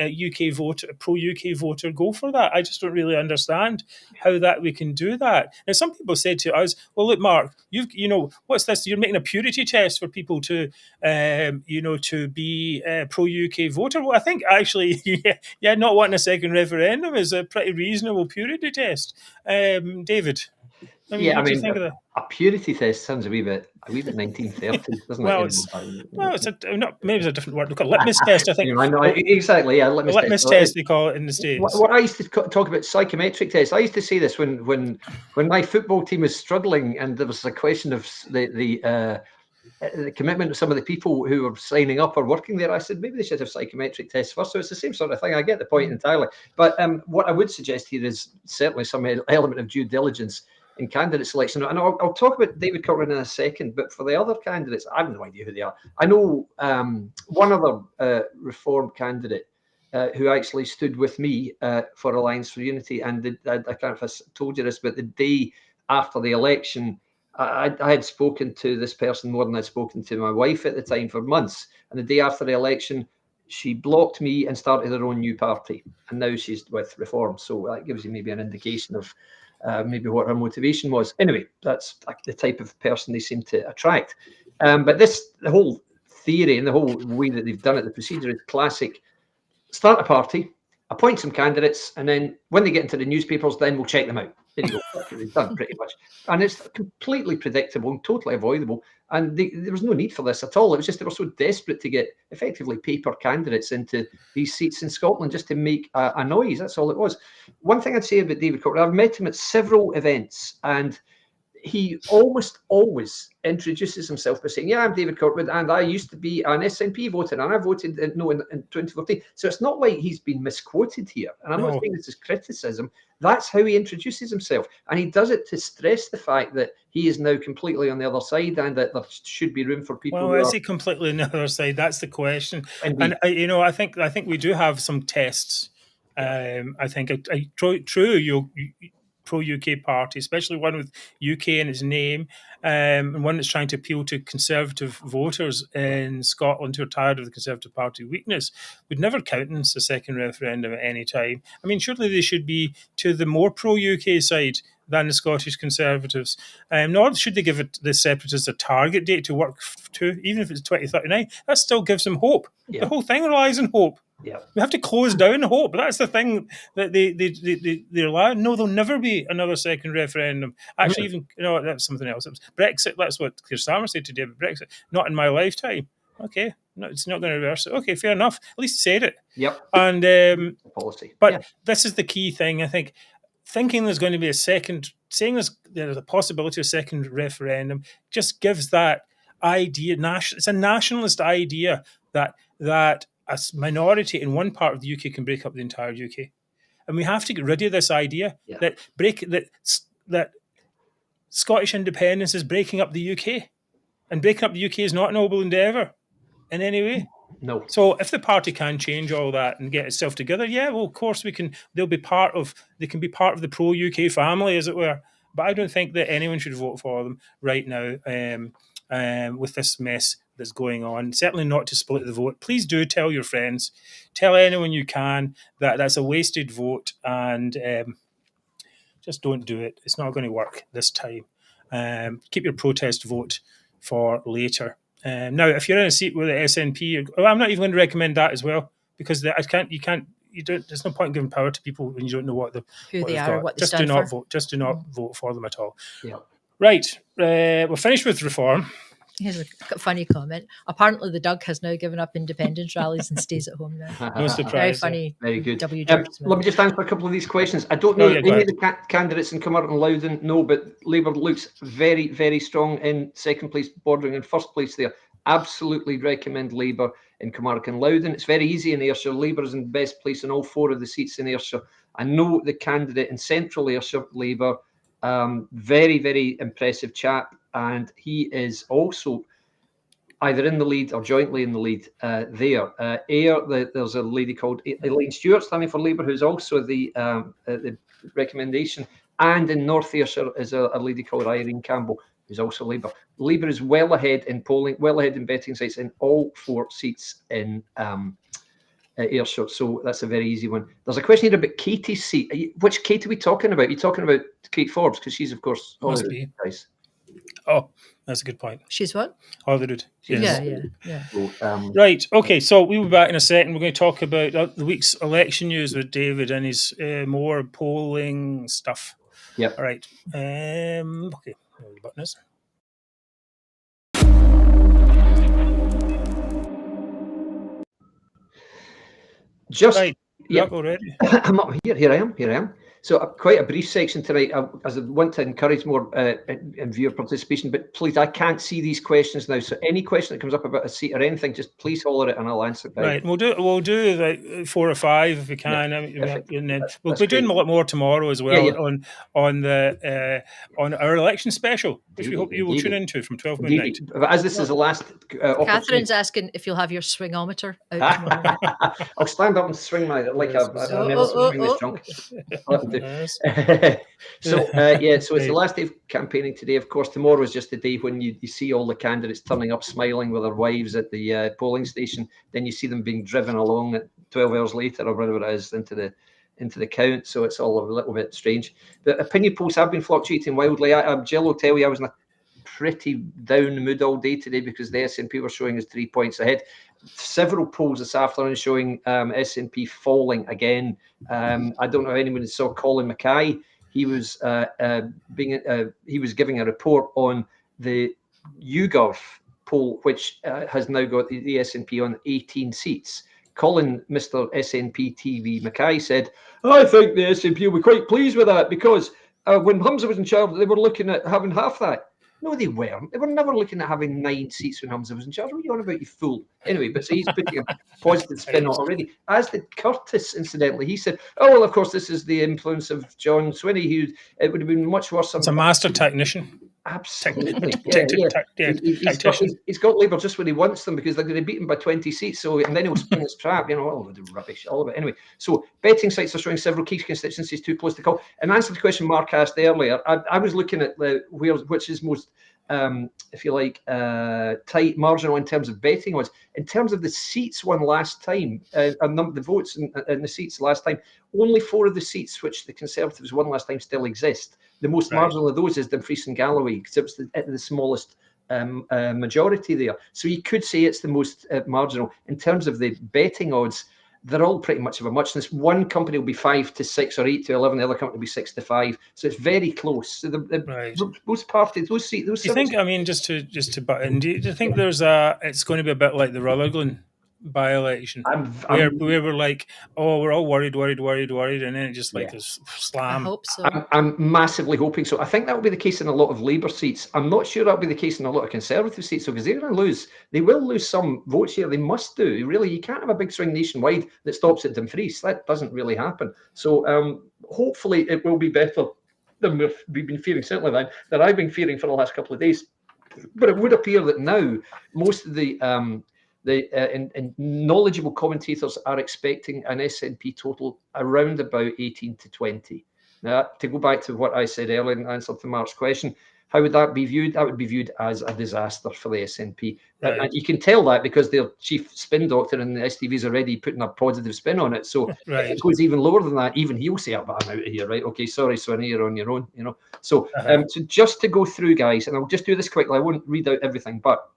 pro-UK voter go for that? I just don't really understand how that we can do that. Now, some people said to us, "Well, look, Mark, what's this? You're making a purity test for people to be a pro-UK voter." Well, I think actually, not wanting a second referendum is a pretty reasonable purity test. David. What do you think of that? A purity test sounds a wee bit 1930s, doesn't it? Maybe it's a different word. We've got litmus test, I think. Exactly, yeah. Litmus test, they call it in the States. What I used to talk about psychometric tests. I used to say this when my football team was struggling, and there was a question of the commitment of some of the people who were signing up or working there. I said maybe they should have psychometric tests first. So it's the same sort of thing. I get the point entirely. But what I would suggest here is certainly some element of due diligence in candidate selection. And I'll talk about David Kirkwood in a second, but for the other candidates, I have no idea who they are. I know one other Reform candidate who actually stood with me for Alliance for Unity, and I can't know if I told you this, but the day after the election, I had spoken to this person more than I'd spoken to my wife at the time for months. And the day after the election, she blocked me and started her own new party. And now she's with Reform. So that gives you maybe an indication of maybe what her motivation was. Anyway, that's the type of person they seem to attract. But the whole theory and the whole way that they've done it, the procedure is classic. Start a party, appoint some candidates, and then when they get into the newspapers, then we'll check them out. There you go. That's what they've done pretty much. And it's completely predictable and totally avoidable. And there was no need for this at all. It was just they were so desperate to get effectively paper candidates into these seats in Scotland just to make a noise. That's all it was. One thing I'd say about David Kirkwood, I've met him at several events, and he almost always introduces himself by saying, "Yeah, I'm David Kirkwood, and I used to be an SNP voter, and I voted no in 2014." So it's not like he's been misquoted here. And I'm not saying this is criticism. That's how he introduces himself. And he does it to stress the fact that he is now completely on the other side and that there should be room for people. Well, is he completely on the other side? That's the question. Indeed. And, I think we do have some tests. I think true, pro-UK party, especially one with UK in its name, and one that's trying to appeal to Conservative voters in Scotland who are tired of the Conservative Party weakness, would never countenance a second referendum at any time. I mean, surely they should be to the more pro-UK side than the Scottish Conservatives. Nor should they give the Separatists a target date to work to, even if it's 2039. That still gives them hope. Yeah. The whole thing relies on hope. Yeah. We have to close down hope. That's the thing that they allow. No, there'll never be another second referendum. Actually, that's something else. It was Brexit. That's what Keir Starmer said today about Brexit. Not in my lifetime. Okay, no, it's not going to reverse it. Okay, fair enough. At least said it. Yep. And Policy. but this is the key thing, I think. Thinking there's going to be a second, saying there's a possibility of a second referendum, just gives that idea. It's a nationalist idea that a minority in one part of the UK can break up the entire UK, and we have to get rid of this idea that Scottish independence is breaking up the UK, and breaking up the UK is not a noble endeavour in any way. No. So if the party can change all that and get itself together, yeah, well, of course we can. They can be part of the pro-UK family, as it were. But I don't think that anyone should vote for them right now with this mess that's going on. Certainly not to split the vote. Please do tell your friends, tell anyone you can that that's a wasted vote, and just don't do it. It's not going to work this time. Keep your protest vote for later. Now, if you're in a seat with the SNP, I'm not even going to recommend that as well, because there's no point in giving power to people when you don't know who they are, what they just stand do not for. vote. Just do not vote for them at all. Yeah. Right. We're finished with reform. Here's a funny comment. Apparently, the Doug has now given up independence rallies and stays at home now. No surprise. Very funny. Very good. W. Let me just answer a couple of these questions. I don't know any of the candidates in Cumberland and Loudon, no, but Labour looks very, very strong in second place, bordering in first place there. Absolutely recommend Labour in Cumberland and Loudon. It's very easy in Ayrshire. Labour is in best place in all 4 of the seats in Ayrshire. I know the candidate in central Ayrshire, Labour, very, very impressive chap, and he is also either in the lead or jointly in the lead there. There's a lady called Elaine Stewart standing for Labour, who's also the recommendation. And in North Ayrshire is a lady called Irene Campbell, who's also Labour. Labour is well ahead in polling, well ahead in betting sites in all 4 seats in Ayrshire. So that's a very easy one. There's a question here about Katie's seat. Which Kate are we talking about? Are you talking about Kate Forbes? Because she's, of course, Holyrood. Oh, that's a good point. She's what? Holyrood. Yes. Yeah. So, right. Okay. So we'll be back in a second. We're going to talk about the week's election news with David and his more polling stuff. Yep. All right. Okay. Where the button is. Just right. Yep. Already. I'm up here. Here I am. So quite a brief section tonight, as I want to encourage more viewer participation. But please, I can't see these questions now. So any question that comes up about a seat or anything, just please holler it and I'll answer it. Right. We'll do like 4 or 5 if we can. Yeah, and then we'll be doing a lot more tomorrow as well on our election special, which we hope you will tune into from 12 midnight. As this is the last Catherine's asking if you'll have your swingometer out tomorrow. I'll stand up and swing my I've never swing this drunk. So it's the last day of campaigning today. Of course, tomorrow is just the day when you see all the candidates turning up smiling with their wives at the polling station. Then you see them being driven along at 12 hours later or whatever it is into the count. So it's all a little bit strange. The opinion polls have been fluctuating wildly. Jill will tell you I was in a pretty down mood all day today because the SNP were showing us 3 points ahead. Several polls this afternoon showing SNP falling again. I don't know if anyone saw Colin Mackay. He was giving a report on the YouGov poll, which has now got the SNP on 18 seats. Colin, Mr. SNP TV Mackay, said, "I think the SNP will be quite pleased with that because when Humza was in charge, they were looking at having half that." No, they weren't. They were never looking at having 9 seats when Humza was in charge. What are you on about, you fool? Anyway, but so he's putting a positive spin on it already. As did Curtis, incidentally. He said, "Oh, well, of course, this is the influence of John Swinney, who it would have been much worse." It's a master technician. Absolutely. He's got Labour just when he wants them because they're going to beat him by 20 seats. So, and then he'll spin his trap, all the rubbish, all of it. Anyway, so betting sites are showing several key constituencies too close to call. In answer to the question Mark asked earlier, I was looking at which is most, if you like, tight marginal in terms of betting odds. In terms of the seats won last time, the votes in the seats last time, only 4 of the seats which the Conservatives won last time still exist. The most marginal of those is Dumfries and Galloway, because it was the smallest majority there. So you could say it's the most marginal. In terms of the betting odds, they're all pretty much of a muchness. One company will be 5 to 6 or 8 to 11. The other company will be 6 to 5. So it's very close. So those parties, those seats, those. Do you think? I mean, just to butt in. Do you think it's going to be a bit like the Rutherglen by-election, where we're like, oh, we're all worried, and then it just like this slam. I hope so. I'm massively hoping so. I think that will be the case in a lot of Labour seats. I'm not sure that'll be the case in a lot of Conservative seats, because they're going to lose. They will lose some votes here. They must do. Really, you can't have a big swing nationwide that stops at Dumfries. That doesn't really happen. So hopefully it will be better than we've been fearing, certainly that I've been fearing for the last couple of days. But it would appear that now most of the knowledgeable commentators are expecting an SNP total around about 18 to 20. Now, to go back to what I said earlier in answer to Mark's question, how would that be viewed? That would be viewed as a disaster for the SNP. Right. And you can tell that because their chief spin doctor in the STV is already putting a positive spin on it. So if it goes even lower than that, even he'll say, but I'm out of here, right? Okay, sorry, Swinney, you're on your own, So, so just to go through, guys, and I'll just do this quickly. I won't read out everything, but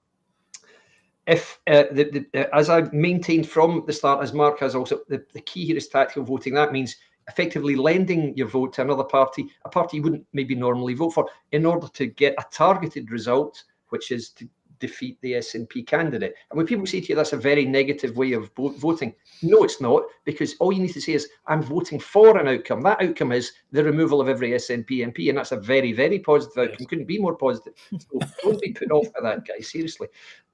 if as I maintained from the start, as Mark has also, the key here is tactical voting. That means effectively lending your vote to another party, a party you wouldn't maybe normally vote for, in order to get a targeted result, which is to defeat the SNP candidate. And when people say to you that's a very negative way of voting, no, it's not, because all you need to say is, I'm voting for an outcome. That outcome is the removal of every SNP MP, and that's a very, very positive outcome. Couldn't be more positive. So don't be put off by that, guys, seriously.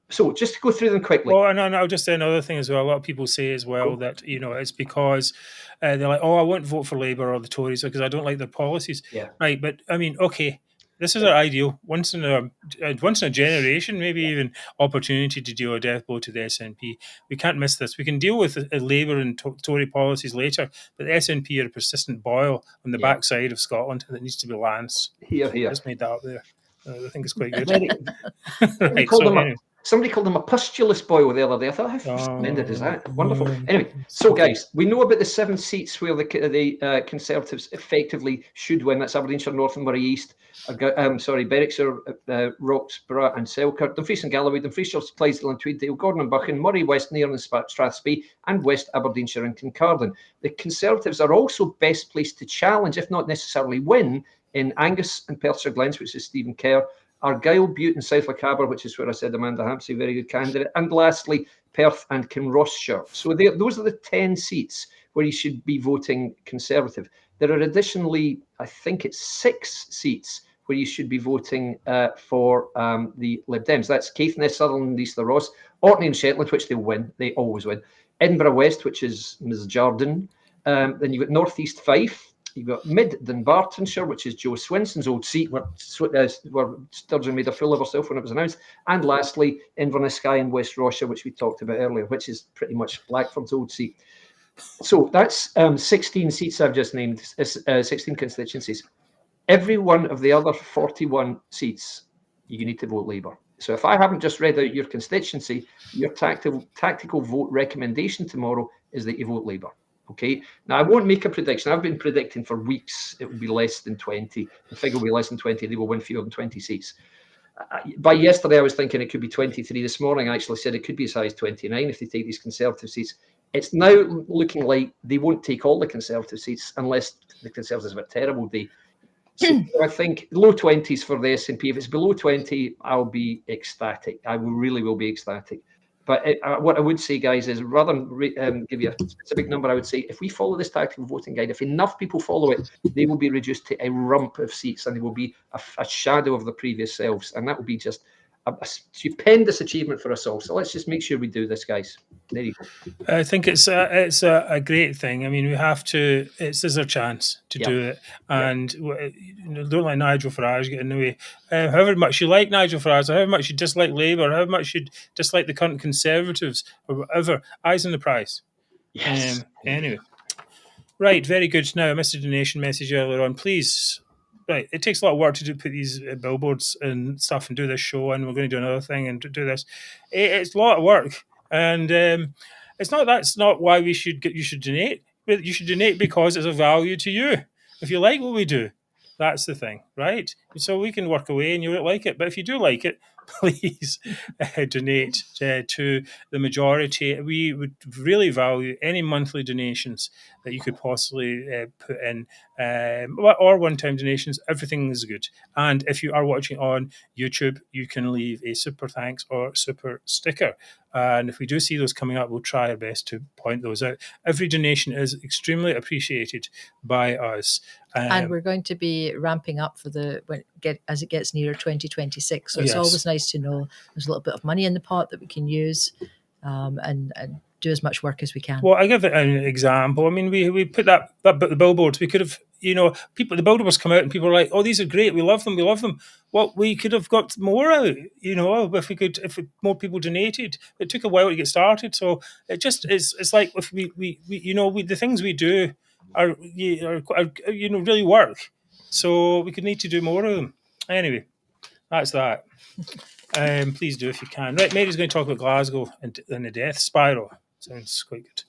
So just to go through them quickly. Well, and I'll just say another thing as well. A lot of people say as well that, it's because they're like, oh, I won't vote for Labour or the Tories because I don't like their policies. Yeah. Right, but I mean, okay, this is our ideal once in a generation, maybe even opportunity to deal a death blow to the SNP. We can't miss this. We can deal with Labour and Tory policies later, but the SNP are a persistent boil on the backside of Scotland that needs to be lanced. Here. I just made that up there. I think it's quite good. Somebody called him a pustulous boil the other day. I thought, how splendid is that? Wonderful. Anyway, so guys, we know about the 7 seats where the Conservatives effectively should win. That's Aberdeenshire North and Moray East. Berwickshire, Roxburgh and Selkirk, Dumfries and Galloway, Dumfriesshire, Clydesdale and Tweeddale, Gordon and Buchan, Moray West, Nairn and Strathspey, and West Aberdeenshire and Kincardine. The Conservatives are also best placed to challenge, if not necessarily win, in Angus and Perthshire Glens, which is Stephen Kerr, Argyll, Bute and South Lochaber, which is where I said Amanda Hampsey, very good candidate, and lastly, Perth and Kinrossshire. So those are the 10 seats where you should be voting Conservative. There are additionally, I think it's 6 seats where you should be voting for the Lib Dems. That's Caithness, Sutherland and East Ross, Orkney and Shetland, which they'll win. They always win. Edinburgh West, which is Ms Jardine. Then you've got North East Fife. You've got Mid Dunbartonshire, which is Joe Swinson's old seat, where Sturgeon made a fool of herself when it was announced. And lastly, Inverness Skye and West Rossshire, which we talked about earlier, which is pretty much Blackford's old seat. So that's 16 seats I've just named, 16 constituencies. Every one of the other 41 seats, you need to vote Labour. So if I haven't just read out your constituency, your tactical vote recommendation tomorrow is that you vote Labour. Okay, now I won't make a prediction. I've been predicting for weeks it will be less than 20. The figure will be less than 20. They will win fewer than 20 seats. By yesterday, I was thinking it could be 23. This morning, I actually said it could be as high as 29 if they take these Conservative seats. It's now looking like they won't take all the Conservative seats unless the Conservatives have a terrible day. So I think low 20s for the SNP. If it's below 20, I'll be ecstatic. I really will be ecstatic. But what I would say, guys, is rather than give you a specific number, I would say if we follow this tactical voting guide, if enough people follow it, they will be reduced to a rump of seats and they will be a shadow of the previous selves. And that will be just a stupendous achievement for us all. So let's just make sure we do this, guys. There you go. I think it's a great thing. I mean, we have to. This is our chance to do it, and don't let Nigel Farage get in the way. However much you like Nigel Farage, however much you dislike Labour, however much you dislike the current Conservatives, or whatever, eyes on the prize. Yes. Anyway, right, very good. Now I missed a donation message earlier on. Please. Right, it takes a lot of work to put these billboards and stuff and do this show, and we're going to do another thing and do this. It's a lot of work, and that's not why you should donate. You should donate because it's a value to you. If you like what we do, that's the thing, right? So we can work away and you won't like it. But if you do like it, please donate to the majority. We would really value any monthly donations that you could possibly put in, or one-time donations. Everything is good. And if you are watching on YouTube, you can leave a super thanks or super sticker. And if we do see those coming up, we'll try our best to point those out. Every donation is extremely appreciated by us. And we're going to be ramping up for as it gets nearer 2026. So it's always nice to know there's a little bit of money in the pot that we can use and do as much work as we can. Well, I give it an example. I mean, we put that the billboards. We could have, the billboards come out and people are like, "Oh, these are great. We love them. We love them." Well, we could have got more out. If more people donated. It took a while to get started, so it just it's like if we the things we do are really work. So we could need to do more of them. Anyway, that's that. Please do if you can. Right, Mary's going to talk about Glasgow and the death spiral. Sounds quite good.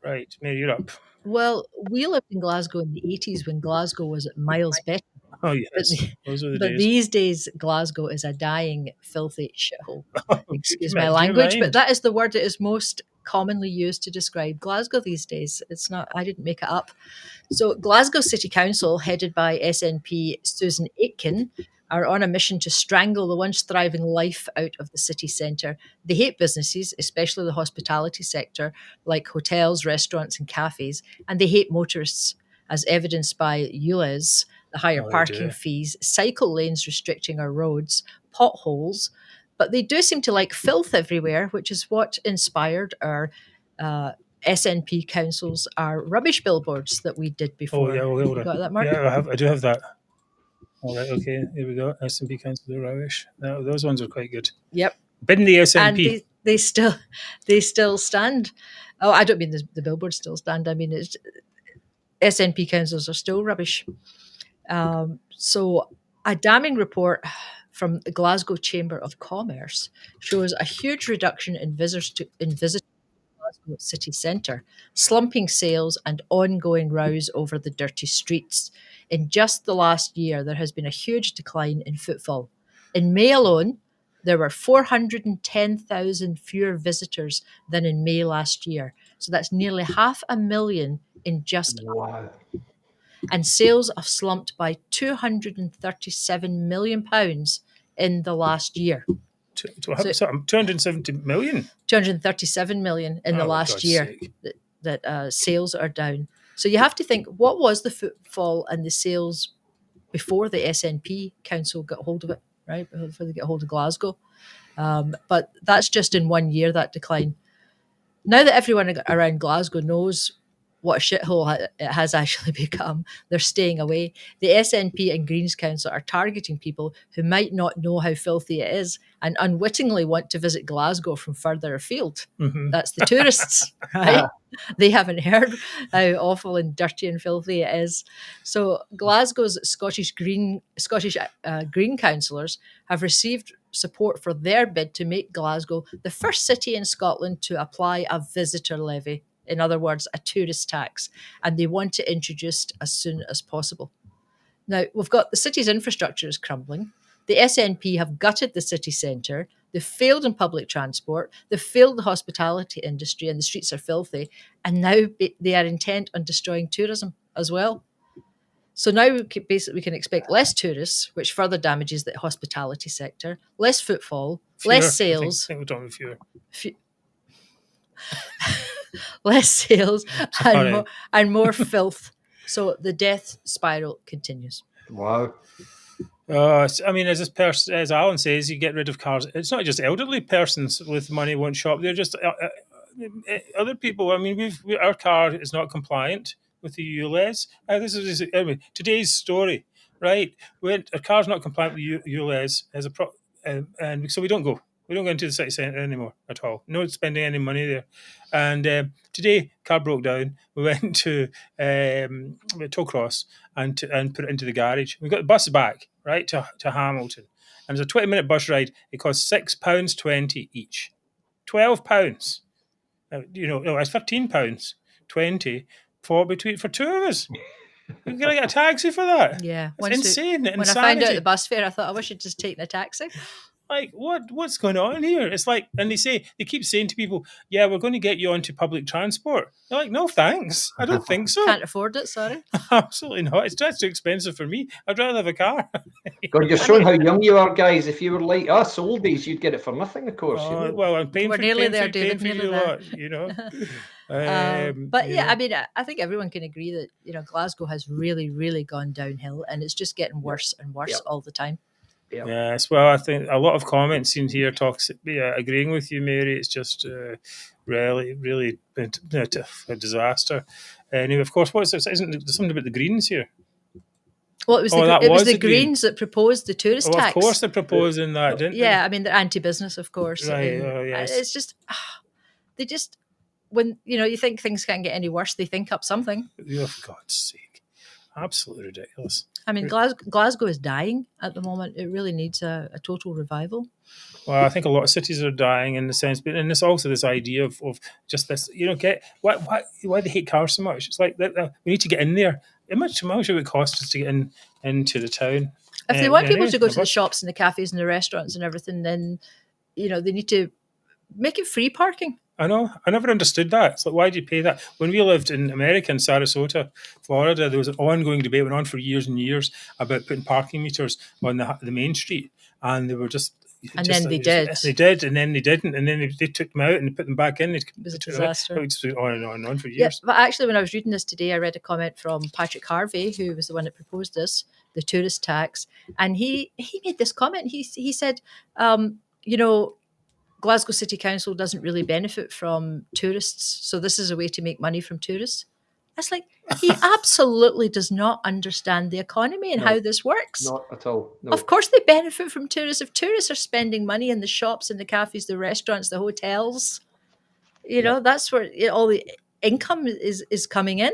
Right, Mary, you're up. Well, we lived in Glasgow in the 80s when Glasgow was at miles better. Oh, yes. Those are the days. These days, Glasgow is a dying, filthy shithole. Excuse my language, but that is the word that is most commonly used to describe Glasgow these days. It's not, I didn't make it up. So Glasgow City Council, headed by SNP Susan Aitken, are on a mission to strangle the once thriving life out of the city centre. They hate businesses, especially the hospitality sector, like hotels, restaurants and cafes, and they hate motorists, as evidenced by ULEZ, the higher parking fees, cycle lanes restricting our roads, potholes. But they do seem to like filth everywhere, which is what inspired our SNP councils, our rubbish billboards that we did before. Oh, yeah, well, you got that, Mark? Yeah, I do have that. All right, okay, here we go. SNP council the rubbish. Those ones are quite good. Yep. Been the SNP. And they still stand. Oh, I don't mean the billboards still stand. I mean, SNP councils are still rubbish. So a damning report from the Glasgow Chamber of Commerce shows a huge reduction in visitors to Glasgow city centre, slumping sales and ongoing rows over the dirty streets. In just the last year, there has been a huge decline in footfall. In May alone, there were 410,000 fewer visitors than in May last year. So that's nearly 500,000 in just wow. And sales have slumped by £237 million in the last year. 270 million? 237 million in the last year that sales are down. So you have to think, what was the footfall and the sales before the SNP council got hold of it, right? Before they get hold of Glasgow. But that's just in 1 year, that decline. Now that everyone around Glasgow knows what a shithole it has actually become, they're staying away. The SNP and Greens Council are targeting people who might not know how filthy it is and unwittingly want to visit Glasgow from further afield. Mm-hmm. That's the tourists, right? They haven't heard how awful and dirty and filthy it is. So Glasgow's Scottish Green councillors have received support for their bid to make Glasgow the first city in Scotland to apply a visitor levy. In other words, a tourist tax, and they want to introduce it as soon as possible. Now, we've got the city's infrastructure is crumbling. The SNP have gutted the city centre. They've failed in public transport. They've failed the hospitality industry, and the streets are filthy. And now they are intent on destroying tourism as well. So now we can expect less tourists, which further damages the hospitality sector, less footfall, less sales. I think we're talking fewer. Less sales and more filth. So the death spiral continues. Wow. I mean, as Alan says, you get rid of cars. It's not just elderly persons with money won't shop. They're just other people. I mean, our car is not compliant with the ULEZ. Anyway, today's story, right? Our car's not compliant with ULEZ and so we don't go. We don't go into the city centre anymore at all. No spending any money there. And today, car broke down. We went to Tollcross and put it into the garage. We got the bus back, right, to Hamilton. And it was a 20-minute bus ride. It cost £6.20 each. £12. No, it's £15.20 for two of us. You're going to get a taxi for that? Yeah. It's insane. When I found out the bus fare, I thought I wish I'd just taken a taxi. Like, what's going on here? It's like, and they keep saying to people, yeah, we're going to get you onto public transport. They're like, no, thanks. I don't think so. Can't afford it, sorry. Absolutely not. That's too expensive for me. I'd rather have a car. God, you're showing how young you are, guys. If you were like us, old days, you'd get it for nothing, of course. Well, I'm paying We're for nearly paying there, for- David, paying for you nearly a there. lot, But yeah, I mean, I think everyone can agree that Glasgow has really, really gone downhill, and it's just getting worse and worse all the time. Yeah. Yes, well, I think a lot of comments in here agreeing with you, Mary. It's just really, really a disaster. Anyway, of course, isn't there something about the Greens here? Well, it was the Greens that proposed the tourist tax. Of course, they're proposing that, didn't they? Yeah, I mean, they're anti-business, of course. Right. Yes. It's just they just when you think things can't get any worse, they think up something. Oh, for God's sake, absolutely ridiculous. I mean, Glasgow is dying at the moment. It really needs a total revival. Well, I think a lot of cities are dying in the sense, but and there's also this idea of just this, why they hate cars so much. It's like we need to get in there. How much it would cost us to get into the town? If they want people to go to the shops and the cafes and the restaurants and everything, then they need to make it free parking. I know. I never understood that. It's like, why do you pay that? When we lived in America, in Sarasota, Florida, there was an ongoing debate went on for years and years about putting parking meters on the main street, and they were just. And then they did. They did, and then they didn't, and then they took them out and they put them back in. It was a disaster. It just went on and on for years. Yeah, but actually, when I was reading this today, I read a comment from Patrick Harvey, who was the one that proposed this, the tourist tax, and he made this comment. He said, Glasgow City Council doesn't really benefit from tourists, so this is a way to make money from tourists. It's like, he absolutely does not understand the economy and how this works. Not at all. No. Of course they benefit from tourists. If tourists are spending money in the shops, in the cafes, the restaurants, the hotels, that's where all the income is coming in.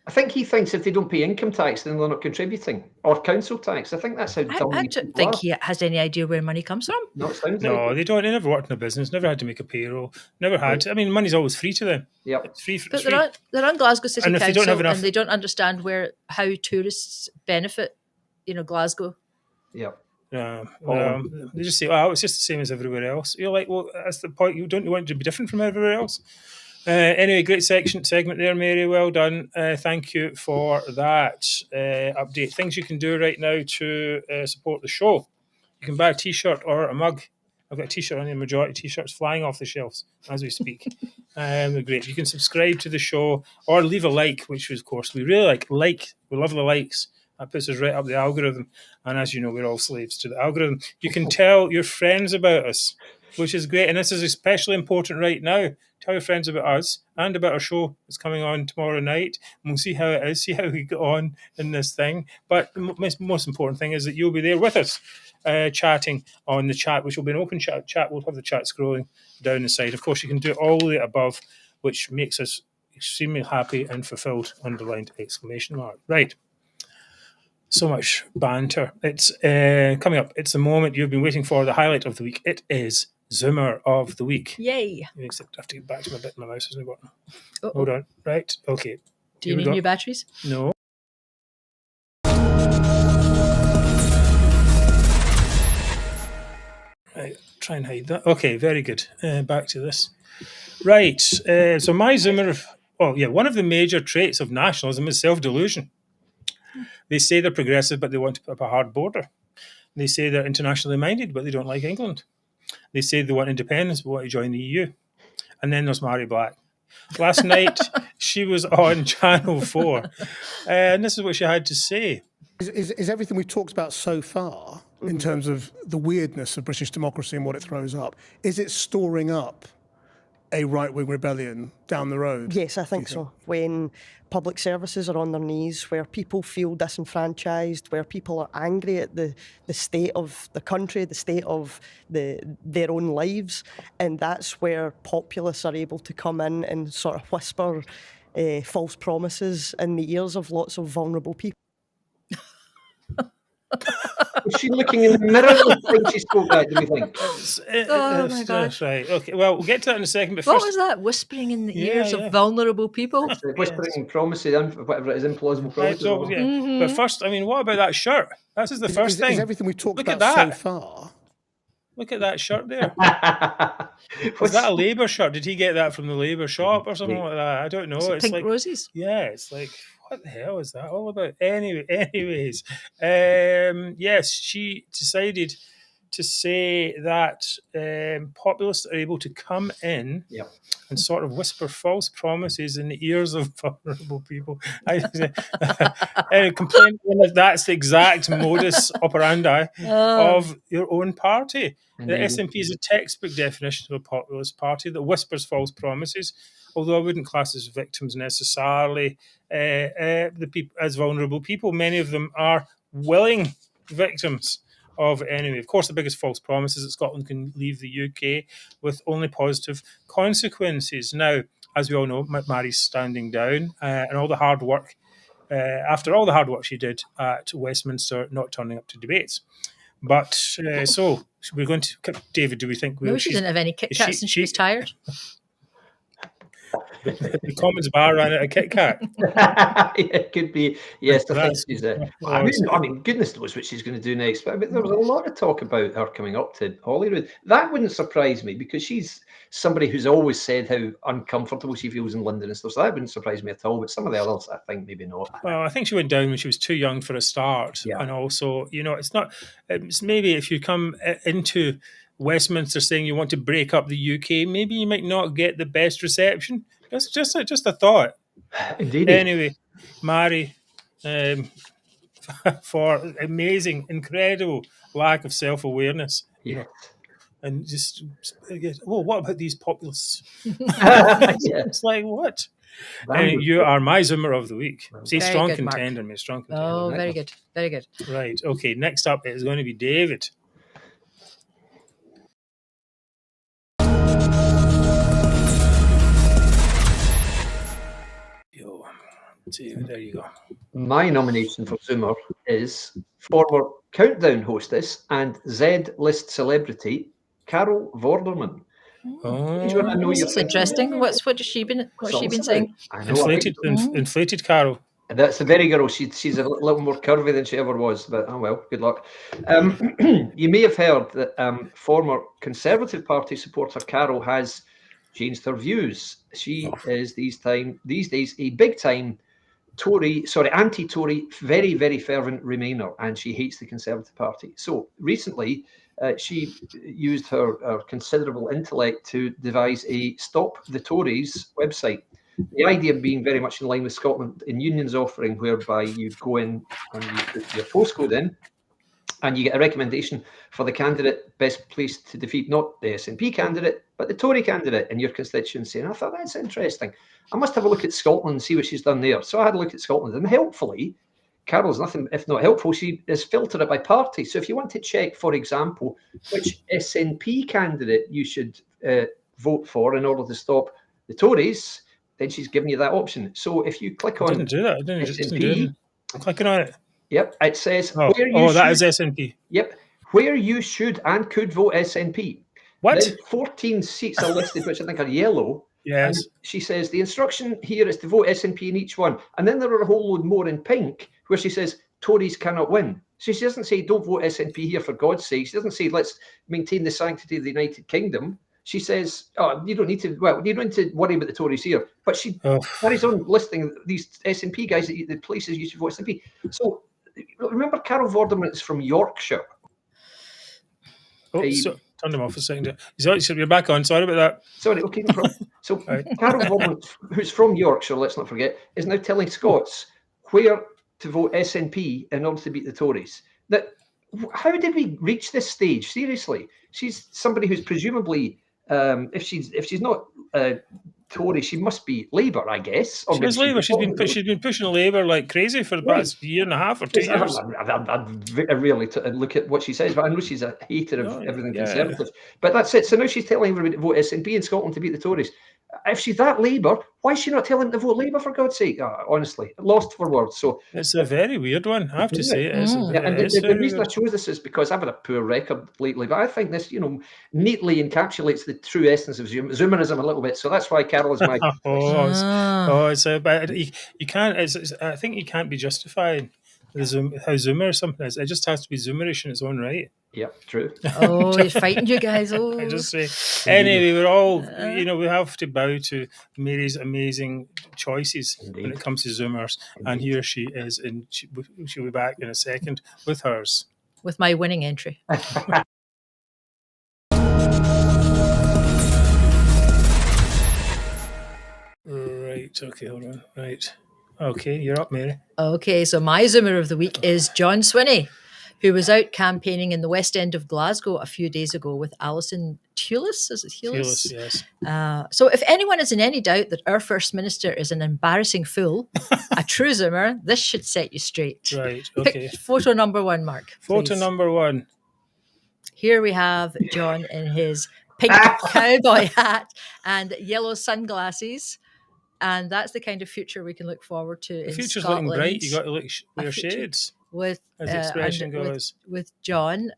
I think he thinks if they don't pay income tax, then they're not contributing, or council tax. I think that's how dumb I don't think he has any idea where money comes from. No, it sounds no, they don't. They never worked in a business, never had to make a payroll, never had. Right. I mean, money's always free to them. Yeah, it's free. But they're on Glasgow City and Council, and they don't understand how tourists benefit, Glasgow. Yeah. They just say, "Oh, it's just the same as everywhere else." You're like, "Well, that's the point. You don't want it to be different from everywhere else." Anyway, great segment there, Mary. Well done. Thank you for that update. Things you can do right now to support the show. You can buy a T-shirt or a mug. I've got a T-shirt on the majority. T-shirts flying off the shelves as we speak. They're great. You can subscribe to the show or leave a like, which of course we really like. We love the likes. That puts us right up the algorithm. And as you know, we're all slaves to the algorithm. You can tell your friends about us, which is great. And this is especially important right now. Tell your friends about us and about our show that's coming on tomorrow night. And we'll see how it is, see how we get on in this thing. But the most important thing is that you'll be there with us, chatting on the chat, which will be an open chat. We'll have the chat scrolling down the side. Of course, you can do all the above, which makes us extremely happy and fulfilled, underlined exclamation mark. Right. So much banter. It's coming up. It's the moment you've been waiting for, the highlight of the week. It is Zummer of the week. Yay. Except I have to get back to my bit. My mouse isn't working. Hold on. Right. Okay. Do you need new batteries? No. Right. Try and hide that. Okay. Very good. Back to this. Right. So my Zummer, one of the major traits of nationalism is self-delusion. They say they're progressive, but they want to put up a hard border. They say they're internationally minded, but they don't like England. They say they want independence, but want to join the EU. And then there's Mary Black. Last night, she was on Channel 4, and this is what she had to say. Is everything we've talked about so far, in terms of the weirdness of British democracy and what it throws up, is it storing up a right-wing rebellion down the road? Yes, I think so. When public services are on their knees, where people feel disenfranchised, where people are angry at the state of the country, the state of their own lives, and that's where populists are able to come in and sort of whisper false promises in the ears of lots of vulnerable people. Was she looking in the mirror when she spoke that, do we think? Oh my gosh. Right. Okay. Well, we'll get to that in a second. But What first, was that? Whispering in the Yeah, ears yeah. of vulnerable people? Whispering promises, whatever it is, implausible promises. yeah. But first, I mean, what about that shirt? This is the first thing. Is everything we've talked Look at about so that. far? Look at that shirt there. Was that a Labour shirt? Did he get that from the Labour shop or something like that? I don't know. Is it It's pink like roses? Yeah, it's like, what the hell is that all about? Anyways, yes, she decided to say that populists are able to come in and sort of whisper false promises in the ears of vulnerable people. And complain that that's the exact modus operandi of your own party. The SNP is a textbook definition of a populist party that whispers false promises, although I wouldn't class as victims necessarily the people as vulnerable people. Many of them are willing victims of anyway. Of course, the biggest false promise is that Scotland can leave the UK with only positive consequences. Now, as we all know, Mary's standing down, and all the hard work, after all the hard work she did at Westminster, not turning up to debates. But so we're going to, David, do we think No, she didn't have any Kit Kats and she was tired. The Commons bar ran out of Kit Kat. It could be. Yes, I think she's I mean, goodness knows what she's going to do next. But there was a lot of talk about her coming up to Holyrood. That wouldn't surprise me because she's somebody who's always said how uncomfortable she feels in London and stuff. So that wouldn't surprise me at all. But some of the others, I think, maybe not. Well, I think she went down when she was too young for a start. Yeah. And also, it's maybe if you come into Westminster saying you want to break up the UK, maybe you might not get the best reception. It's just a thought. Indeed. Anyway, Mary, for amazing, incredible lack of self-awareness. Yeah. And just, what about these populists? It's like, what? You are my Zummer of the week. See, Very strong good, contender, Mark. mate. Strong contender. Oh, very good. Very good. Right. Okay. Next up is going to be David. There you go. My nomination for Zummer is former Countdown hostess and Z-list celebrity Carol Vorderman. This is interesting. What's she been saying? Inflated Carol. That's the very girl. She's a little more curvy than she ever was, but oh well, good luck. You may have heard that former Conservative Party supporter Carol has changed her views. She is these days a big-time anti-Tory, very, very fervent Remainer, and she hates the Conservative Party. So recently, she used her considerable intellect to devise a Stop the Tories website. The idea being very much in line with Scotland in Union's offering, whereby you go in and you put your postcode in, and you get a recommendation for the candidate best placed to defeat not the SNP candidate, but the Tory candidate in your constituency. And I thought, that's interesting. I must have a look at Scotland and see what she's done there. So I had a look at Scotland, and helpfully, Carol's nothing if not helpful. She has filtered it by party. So if you want to check, for example, which SNP candidate you should vote for in order to stop the Tories, then she's given you that option. So if you click on SNP, clicking on it. Yep, it says that is SNP. Yep, where you should and could vote SNP. What? Then 14 seats are listed, which I think are yellow. Yes. And she says the instruction here is to vote SNP in each one. And then there are a whole load more in pink where she says Tories cannot win. So she doesn't say don't vote SNP here for God's sake. She doesn't say let's maintain the sanctity of the United Kingdom. She says, you don't need to worry about the Tories here. But she carries on listing these SNP guys, the places you should vote SNP. So remember, Carol Vorderman is from Yorkshire. Turn them off a second. You're back on. Sorry about that. Sorry, okay, no problem. So Carol Vorderman, who's from Yorkshire, let's not forget, is now telling Scots where to vote SNP in order to beat the Tories. Now, how did we reach this stage? Seriously, she's somebody who's presumably, if she's not Tory, she must be Labour, I guess. She is Labour. She's been pushing Labour like crazy for the past year and a half or 2 years. I really look at what she says, but I know she's a hater of everything Conservative. But that's it. So now she's telling everybody to vote SNP in Scotland to beat the Tories. if she's that Labour, why is she not telling them to vote Labour, for God's sake? Honestly, lost for words. So it's a very weird one, I have to say. And the reason I chose this is because I've had a poor record lately, but I think this, neatly encapsulates the true essence of Zoomerism a little bit. So that's why Carol is my. But you can't. I think you can't be justifying how Zoomer or something is. It just has to be Zoomerish in its own right. Yeah, true. Oh, he's fighting you guys. Oh, I just say. Anyway, we're all, we have to bow to Mary's amazing choices when it comes to Zoomers, and here she is, and she'll be back in a second with hers. With my winning entry. Right. Okay. Hold on. Right. Okay, you're up, Mary. Okay, so my Zoomer of the week is John Swinney, who was out campaigning in the West End of Glasgow a few days ago with Alison Tulis. Is it Tulis? Yes. So if anyone is in any doubt that our First Minister is an embarrassing fool, a true Zoomer, this should set you straight. Right, okay. Pick photo number 1, Mark. Photo please. number 1. Here we have John in his pink cowboy hat and yellow sunglasses. And that's the kind of future we can look forward to in future's Scotland. looking bright. You got to wear shades. With as the expression goes. With John.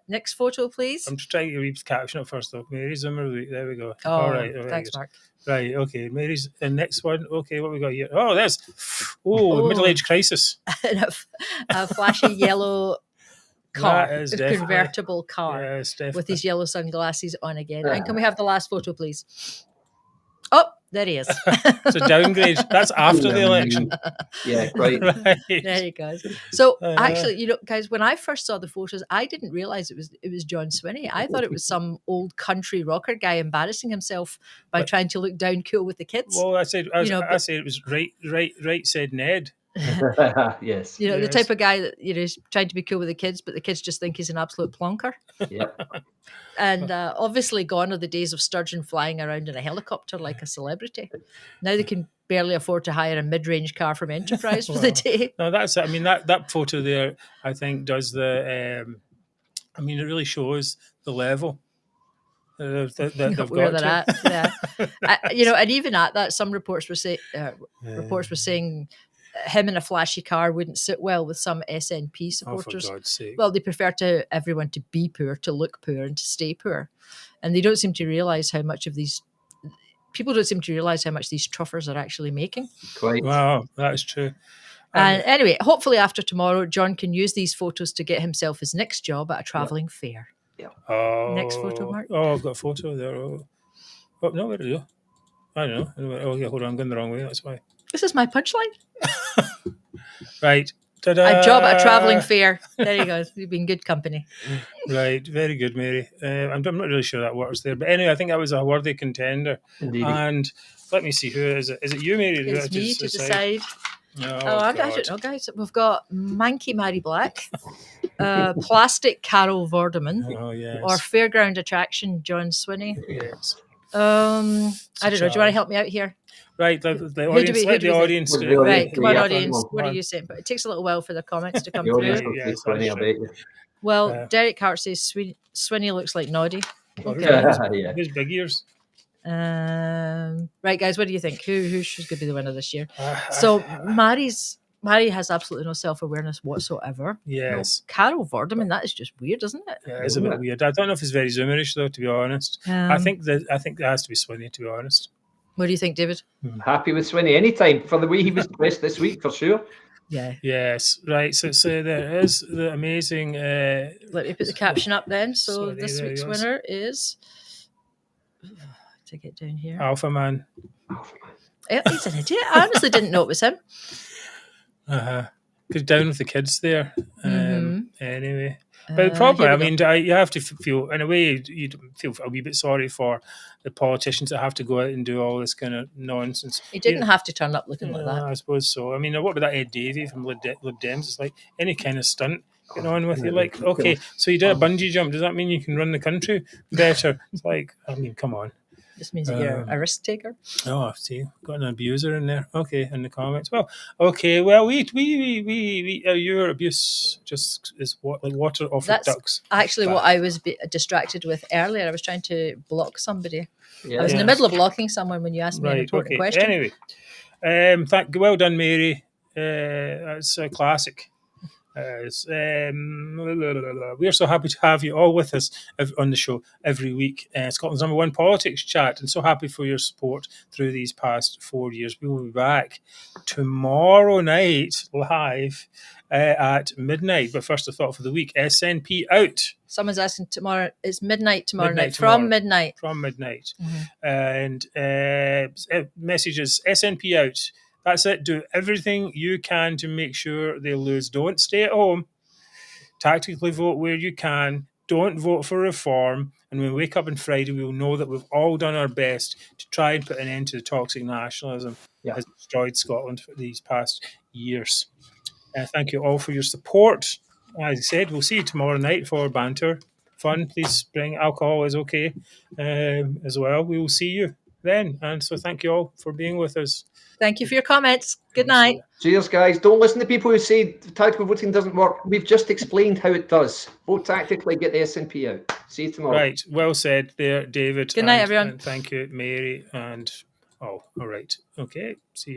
Next photo, please. I'm trying to read the caption up first, though. Mary's Zummer of the week. There we go. Oh, all right. Thanks, Mark. Right, okay. Mary's the next one. Okay, what we got here? Oh, there's the middle-age crisis. a flashy yellow car, that is a convertible car, yes, with these yellow sunglasses on again. And can we have the last photo, please? Oh, there he is. It's a downgrade. That's after the election. Yeah, right. There you go. So actually, guys, when I first saw the photos, I didn't realize it was John Swinney. I thought it was some old country rocker guy embarrassing himself by trying to look down cool with the kids. Well, I said it was right said Ned. Yes. The type of guy that is trying to be cool with the kids, but the kids just think he's an absolute plonker. Yeah. And obviously gone are the days of Sturgeon flying around in a helicopter like a celebrity. Now they can barely afford to hire a mid-range car from Enterprise for the day. No, that's it. I mean, that photo there, I think, does it really shows the level that they've where got they're at. Yeah. And even at that, some reports were saying him in a flashy car wouldn't sit well with some SNP supporters. Oh, for God's sake. Well, they prefer to everyone to be poor, to look poor, and to stay poor. And they don't seem to realise how much these truffers are actually making. Quite. Wow, that is true. And anyway, hopefully after tomorrow, John can use these photos to get himself his next job at a travelling fair. Yeah. Oh, next photo, Mark. Oh, I've got a photo there. Oh no, where did it go? I don't know. Oh, yeah, hold on, I'm going the wrong way. That's why. This is my punchline. Right. Ta-da! A job at a travelling fair. There you go. You've been good company. Right. Very good, Mary. I'm not really sure that works there. But anyway, I think that was a worthy contender. Indeed. And let me see, who is it? Is it you, Mary? It's me to decide. I don't know, guys. We've got Manky Mary Black, Plastic Carol Vorderman, or Fairground Attraction John Swinney. Yes. I don't know. Do you want to help me out here? Right, the audience. Let the audience do it. Right, come on, audience. What are you saying? But it takes a little while for the comments to come through. Well, Derek Hart says Swinney looks like Noddy. Okay. Who's big ears? Right, guys, what do you think? Who's going to be the winner this year? So Mary has absolutely no self-awareness whatsoever. Yes. Carol Vorderman, that is just weird, isn't it? Yeah, it's a bit weird. I don't know if it's very Zoomerish, though, to be honest. I think there has to be Swinney, to be honest. What do you think, David? Happy with Swinney anytime for the way he was dressed this week, for sure. Yeah. Yes. Right. So there is the amazing. Let me put the caption up then. So this week's winner is. To get down here. Alpha Man. He's an idiot. I honestly didn't know it was him. Because down with the kids there. Anyway. But probably, I mean, you have to feel, in a way, you feel a wee bit sorry for the politicians that have to go out and do all this kind of nonsense. He didn't have to turn up looking like that. I suppose so. I mean, what about that Ed Davey from Lib Dems? It's like any kind of stunt getting on with you. Like, okay, so you did a bungee jump. Does that mean you can run the country better? It's like, I mean, come on. This means that you're a risk taker. Oh, see, got an abuser in there. Okay, in the comments. Well, okay. Well, we your abuse just is what, like water off the That's ducks. actually what I was distracted with earlier. I was trying to block somebody. Yeah. I was in the middle of blocking someone when you asked me an important question. Anyway, well done, Mary. That's a classic. We're so happy to have you all with us on the show every week. Scotland's #1 politics chat, and so happy for your support through these past 4 years. We will be back tomorrow night live at midnight. But first, a thought for the week: SNP out. Someone's asking tomorrow. It's midnight tomorrow night. From midnight. From midnight. And messages: SNP out. That's it. Do everything you can to make sure they lose. Don't stay at home. Tactically vote where you can. Don't vote for reform. And when we wake up on Friday, we will know that we've all done our best to try and put an end to the toxic nationalism that has destroyed Scotland for these past years. Thank you all for your support. As I said, we'll see you tomorrow night for banter. Fun. Please bring alcohol is okay as well. We will see you then. And so thank you all for being with us. Thank you for your comments. Good night. Cheers, guys. Don't listen to people who say tactical voting doesn't work. We've just explained how it does. Vote tactically, get the SNP out. See you tomorrow. Right. Well said there, David. Good night, everyone. And thank you, Mary. And all right. Okay. See you.